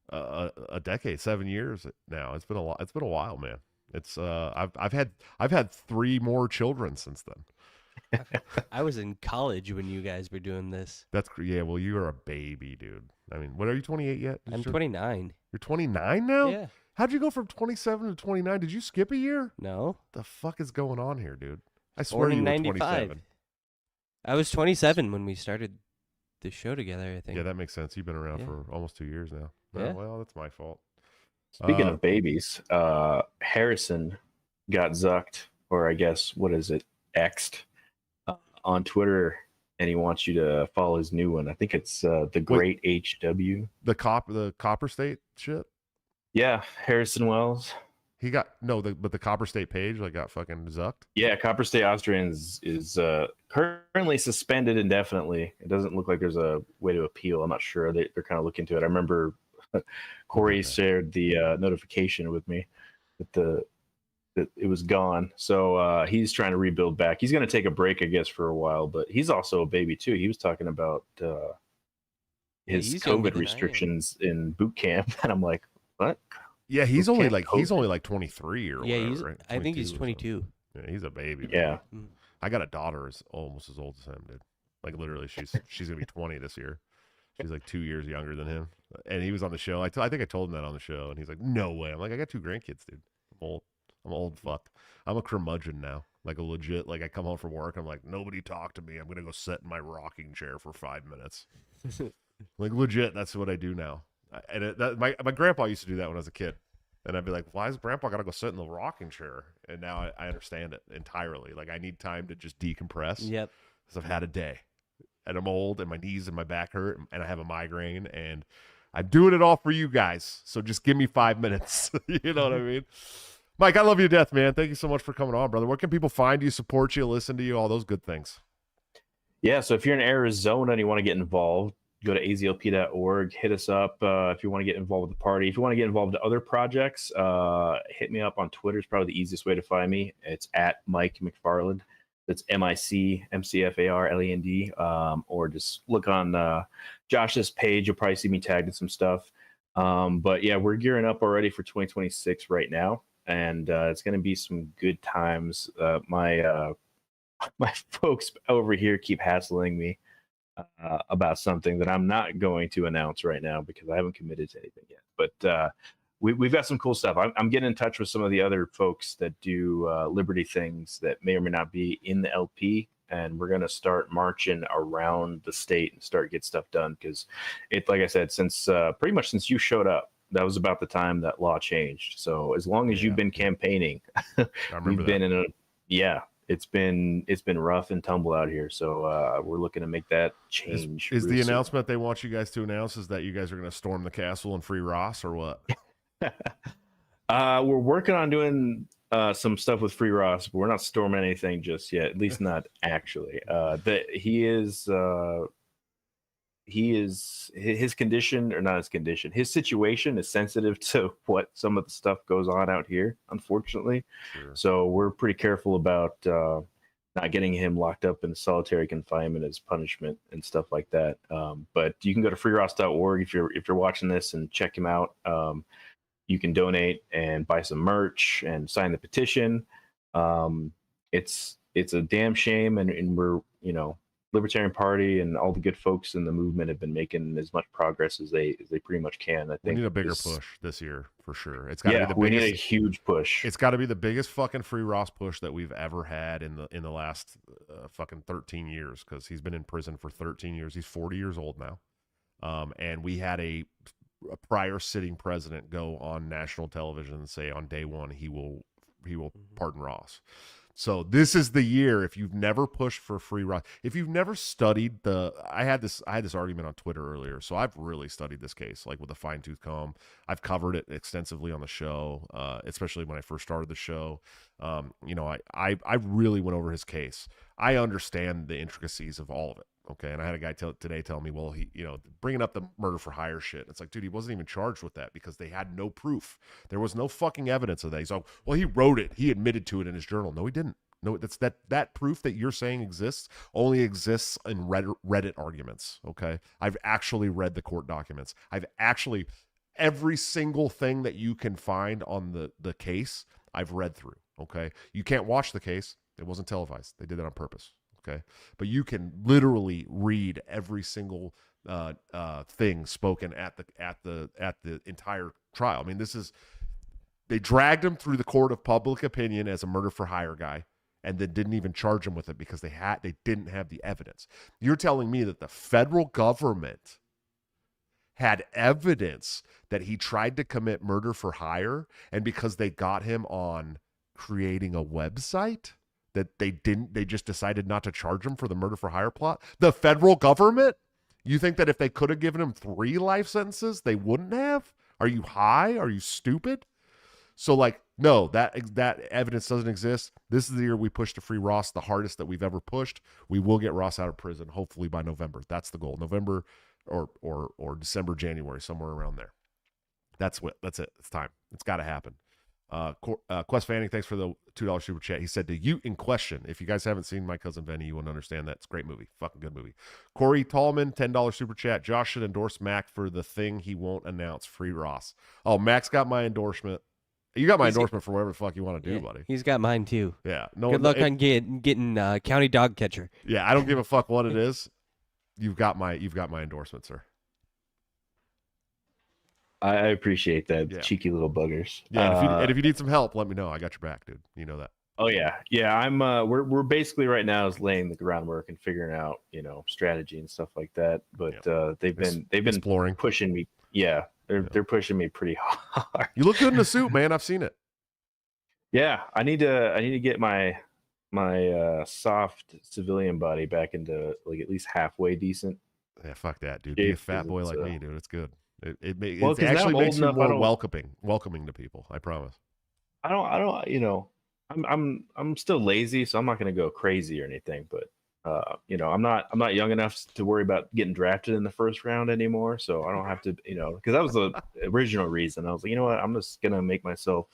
a decade, 7 years now. It's been a lot. It's been a while, man. It's I've had 3 more children since then.
I was in college when you guys were doing this.
Well, you are a baby, dude. I mean, what are you, 28 yet?
I'm 29.
You're 29 now?
Yeah.
How'd you go from 27 to 29? Did you skip a year?
No.
The fuck is going on here, dude? I swear
Born
you
in
were
95.
27.
I was 27 when we started the show together, I think.
Yeah, that makes sense. You've been around for almost 2 years now.
Yeah.
Well, that's my fault.
Speaking of babies, Harrison got zucked, or I guess, what is it, X'd on Twitter, and he wants you to follow his new one. I think it's the Great HW.
The Copper State shit?
Yeah, Harrison Wells.
He got but the Copper State page got fucking zucked. Yeah,
Copper State Austrian is currently suspended indefinitely. It doesn't look like there's a way to appeal. I'm not sure. They're kind of looking into it. I remember Corey shared the notification with me that it was gone. So he's trying to rebuild back. He's going to take a break, I guess, for a while. But he's also a baby too. He was talking about his COVID restrictions in boot camp, and I'm like, what?
Yeah, he's only like 23 or whatever.
Right? I think he's 22.
Yeah, he's a baby.
Yeah,
man. I got a daughter almost as old as him, dude. Like literally, she's gonna be 20 this year. She's like 2 years younger than him. And he was on the show. I think I told him that on the show, and he's like, "No way." I'm like, "I got 2 grandkids, dude. I'm old fuck. I'm a curmudgeon now. Like a legit. Like I come home from work, I'm like, nobody talk to me. I'm gonna go sit in my rocking chair for 5 minutes. Like legit. That's what I do now. And my grandpa used to do that when I was a kid. And I'd be like, why is grandpa got to go sit in the rocking chair? And now I understand it entirely. Like I need time to just decompress.
Yep.
Because I've had a day. And I'm old and my knees and my back hurt and I have a migraine. And I'm doing it all for you guys. So just give me 5 minutes. You know what I mean? Mike, I love you to death, man. Thank you so much for coming on, brother. Where can people find you, support you, listen to you, all those good things?
Yeah, so if you're in Arizona and you want to get involved, go to azlp.org. Hit us up if you want to get involved with the party. If you want to get involved in other projects, hit me up on Twitter. It's probably the easiest way to find me. It's at Mike McFarland. That's MICMCFARLAND. Or just look on Josh's page. You'll probably see me tagged in some stuff. But yeah, we're gearing up already for 2026 right now, and it's going to be some good times. My folks over here keep hassling me about something that I'm not going to announce right now because I haven't committed to anything yet. But we've got some cool stuff. I'm getting in touch with some of the other folks that do Liberty things that may or may not be in the LP. And we're going to start marching around the state and start get stuff done. Because it, like I said, since pretty much since you showed up, that was about the time that law changed. So as long as you've been campaigning, we've been in a, it's been rough and tumble out here. So we're looking to make that change.
Is the announcement they want you guys to announce is that you guys are going to storm the castle and free Ross, or what?
We're working on doing some stuff with Free Ross, but we're not storming anything just yet. At least not actually. His condition, or not his condition, his situation is sensitive to what some of the stuff goes on out here, unfortunately.
Sure.
So we're pretty careful about not getting him locked up in solitary confinement as punishment and stuff like that. But you can go to freeross.org if you're watching this and check him out. You can donate and buy some merch and sign the petition. It's a damn shame, and we're, Libertarian Party and all the good folks in the movement have been making as much progress as they pretty much can. I think
we need a bigger push this year for sure. It's got to be the biggest.
We need a huge push.
It's got to be the biggest fucking Free Ross push that we've ever had in the last fucking 13 years, because he's been in prison for 13 years. He's 40 years old now, and we had a prior sitting president go on national television and say on day one he will pardon Ross. So this is the year. If you've never pushed for free Ross, if you've never studied I had this argument on Twitter earlier. So I've really studied this case, like with a fine tooth comb. I've covered it extensively on the show, especially when I first started the show. I really went over his case. I understand the intricacies of all of it. Okay. And I had a guy today tell me, well, he, bringing up the murder for hire shit. It's like, dude, he wasn't even charged with that because they had no proof. There was no fucking evidence of that. He's like, well, he wrote it. He admitted to it in his journal. No, he didn't. No, that's that proof that you're saying exists only exists in Reddit arguments. Okay. I've actually read the court documents. Every single thing that you can find on the case, I've read through. Okay. You can't watch the case. It wasn't televised. They did that on purpose. Okay. But you can literally read every single thing spoken at the entire trial. I mean, they dragged him through the court of public opinion as a murder for hire guy, and then didn't even charge him with it because they didn't have the evidence. You're telling me that the federal government had evidence that he tried to commit murder for hire, and because they got him on creating a website, that they just decided not to charge him for the murder for hire plot? The federal government? You think that if they could have given him 3 life sentences, they wouldn't have? Are you high? Are you stupid? So, no, that evidence doesn't exist. This is the year we push to free Ross, the hardest that we've ever pushed. We will get Ross out of prison, hopefully by November. That's the goal. November or December, January, somewhere around there. That's it. It's time. It's got to happen. Quest Fanning, thanks for the $2 super chat. He said, the Ute in question. If you guys haven't seen My Cousin Vinny, you wouldn't understand that. It's a great movie. Fucking good movie. Corey Tallman, $10 super chat. Josh should endorse Mac for the thing he won't announce. Free Ross. Oh, Mac's got my endorsement. You got my endorsement for whatever the fuck you want to do, buddy.
He's got mine too.
Yeah.
Good luck on getting county dog catcher.
Yeah, I don't give a fuck what it is. You've got my endorsement, sir.
I appreciate that. Cheeky little buggers.
Yeah, and if you need some help, let me know. I got your back, dude. You know that.
Oh yeah. I'm we're basically right now is laying the groundwork and figuring out, strategy and stuff like that. But they've been
exploring,
pushing me. Yeah, they're pushing me pretty hard.
You look good in the suit, man. I've seen it.
Yeah, I need to get my soft civilian body back into at least halfway decent.
Yeah, fuck that, dude. Be a fat boy like me, dude. It's good. It actually makes you more welcoming to people. I promise.
I'm still lazy, so I'm not going to go crazy or anything, but I'm not young enough to worry about getting drafted in the first round anymore, so I don't have to, because that was the original reason. I was like, you know what, I'm just gonna make myself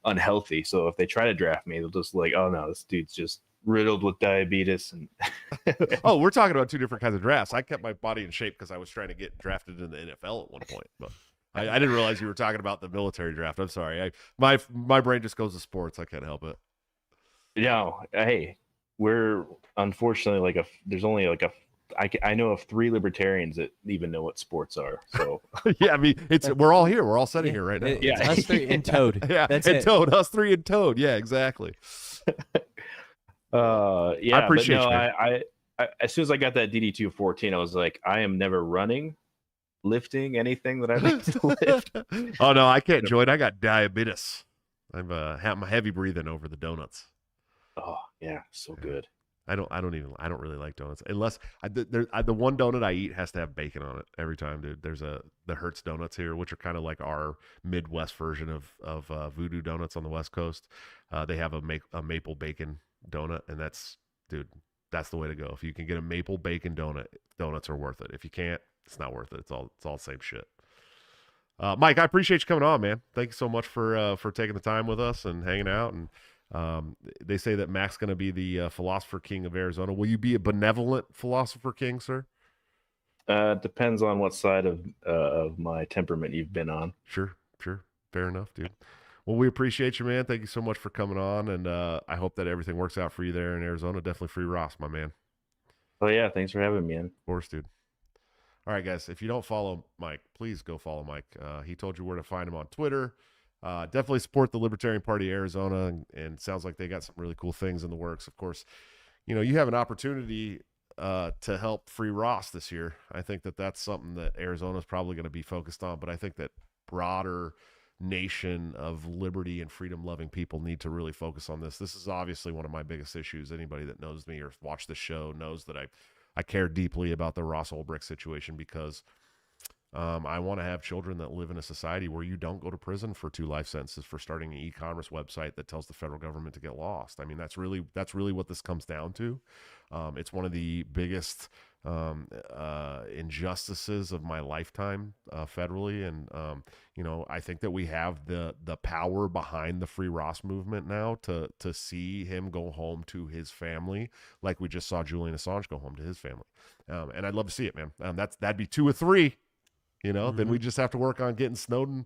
unhealthy. So if they try to draft me, they'll just like, oh no, this dude's just riddled with diabetes. And
Oh, we're talking about two different kinds of drafts. I kept my body in shape because I was trying to get drafted in the NFL at one point, but I didn't realize you were talking about the military draft. I'm sorry. My brain just goes to sports. I can't help it.
Hey, we're unfortunately there's only I know of 3 libertarians that even know what sports are. So
yeah, I mean, we're all here. We're all sitting here right now.
It's us 3 and Toad.
Yeah,
That's
and
it.
Toad. Us 3 and Toad. Yeah, exactly.
I
appreciate you, man.
I as soon as I got that DD214, I was like, I am never running, lifting anything that I like to lift.
Oh no, I can't join. I got diabetes. I'm heavy breathing over the donuts.
Oh yeah, so good.
I don't really like donuts unless the one donut I eat has to have bacon on it every time, dude. There's the Hertz donuts here, which are kind of like our Midwest version of Voodoo donuts on the West Coast. They have a maple bacon donut, and that's the way to go. If you can get a maple bacon donut, donuts are worth it. If you can't, it's not worth it. It's all the same shit. Mike, I appreciate you coming on, man. Thank you so much for taking the time with us and hanging out. And they say that Mac's going to be the philosopher king of Arizona. Will you be a benevolent philosopher king, sir?
Depends on what side of my temperament you've been on.
Sure. Fair enough, dude. Well, we appreciate you, man. Thank you so much for coming on, and I hope that everything works out for you there in Arizona. Definitely free Ross, my man.
Oh yeah, thanks for having me in.
Of course, dude. All right, guys, if you don't follow Mike, please go follow Mike. He told you where to find him on Twitter. Definitely support the Libertarian Party of Arizona, and sounds like they got some really cool things in the works. Of course, you have an opportunity to help free Ross this year. I think that's something that Arizona is probably going to be focused on, but I think that broader nation of liberty and freedom-loving people need to really focus on this. This is obviously one of my biggest issues. Anybody that knows me or watched the show knows that I care deeply about the Ross Ulbricht situation, because I want to have children that live in a society where you don't go to prison for 2 life sentences for starting an e-commerce website that tells the federal government to get lost. I mean, that's really what this comes down to. It's one of the biggest injustices of my lifetime federally, and I think that we have the power behind the Free Ross movement now to see him go home to his family, like we just saw Julian Assange go home to his family, and I'd love to see it, man. That'd be 2 or 3. Then we just have to work on getting Snowden's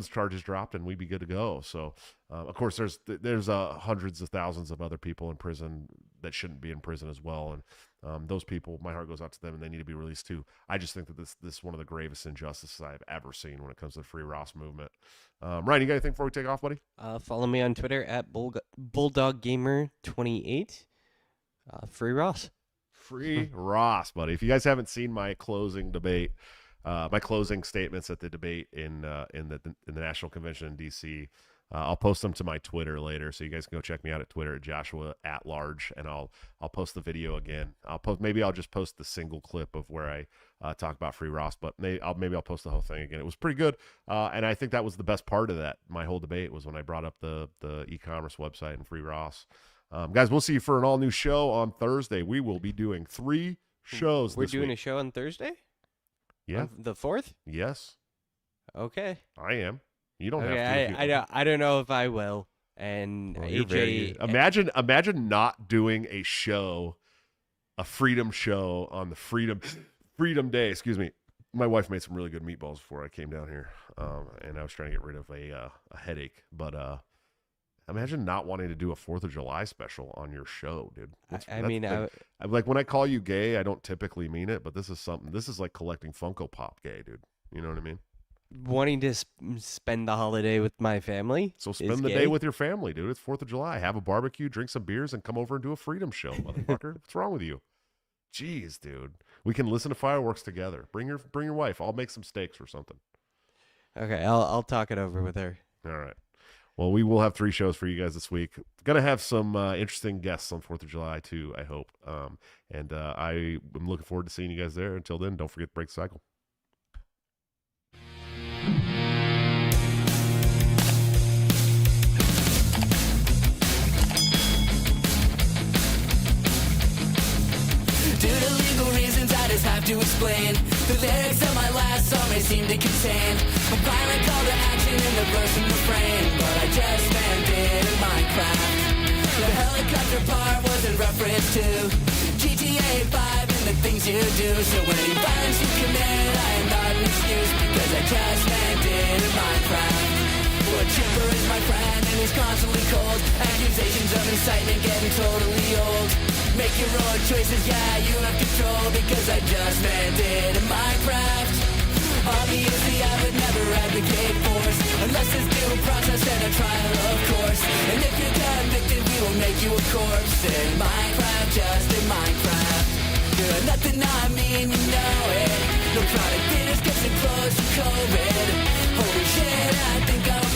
charges dropped, and we'd be good to go. So, of course, there's hundreds of thousands of other people in prison that shouldn't be in prison as well, and those people, my heart goes out to them, and they need to be released too. I just think that this is one of the gravest injustices I've ever seen when it comes to the Free Ross movement. Ryan, you got anything before we take off, buddy?
Follow me on Twitter at BulldogGamer28. Free Ross.
Free Ross, buddy. If you guys haven't seen my closing debate, my closing statements at the debate in the National Convention in DC, I'll post them to my Twitter later, so you guys can go check me out at Twitter at Joshua@large, and I'll post the video again. Maybe I'll just post the single clip of where I talk about Free Ross, but maybe I'll post the whole thing again. It was pretty good, and I think that was the best part of that. My whole debate was when I brought up the e-commerce website and Free Ross. Guys, we'll see you for an all-new show on Thursday. We will be doing 3 shows
We're
this
doing
week.
a show on Thursday?
Yeah.
On the 4th?
Yes.
Okay.
I am. You don't
Okay,
have to.
I don't know if I will. And AJ...
Imagine not doing a show, a freedom show on the Freedom Day. Excuse me. My wife made some really good meatballs before I came down here, and I was trying to get rid of a headache. But imagine not wanting to do a 4th of July special on your show, dude. Like when I call you gay, I don't typically mean it, but this is like collecting Funko Pop gay, dude. You know what I mean?
Wanting to spend the holiday with my family.
So spend the day with your family, dude. It's 4th of July. Have a barbecue, drink some beers, and come over and do a freedom show, motherfucker. What's wrong with you? Jeez, dude. We can listen to fireworks together. Bring your wife. I'll make some steaks or something. Okay,
I'll talk it over with her.
All right. Well, we will have 3 shows for you guys this week. Gonna have some interesting guests on 4th of July too, I hope. And I am looking forward to seeing you guys there. Until then, don't forget to break the cycle.
explain. The lyrics of my last song may seem to contain a violent call to action in the verse and refrain, but I just meant it in Minecraft. The helicopter part was in reference to GTA 5 and the things you do. So any violence you commit, I am not an excuse, because I just meant it in Minecraft. Well, Chipper is my friend and he's constantly cold. Accusations of incitement getting totally old. Make your own choices, yeah, you have control, because I just meant it in Minecraft. Obviously I would never advocate force, unless there's due process and a trial, of course. And if you're convicted, we will make you a corpse. In Minecraft, just in Minecraft. You're nothing I mean, you know it. No product theaters, gets it close to COVID. Holy shit, I think I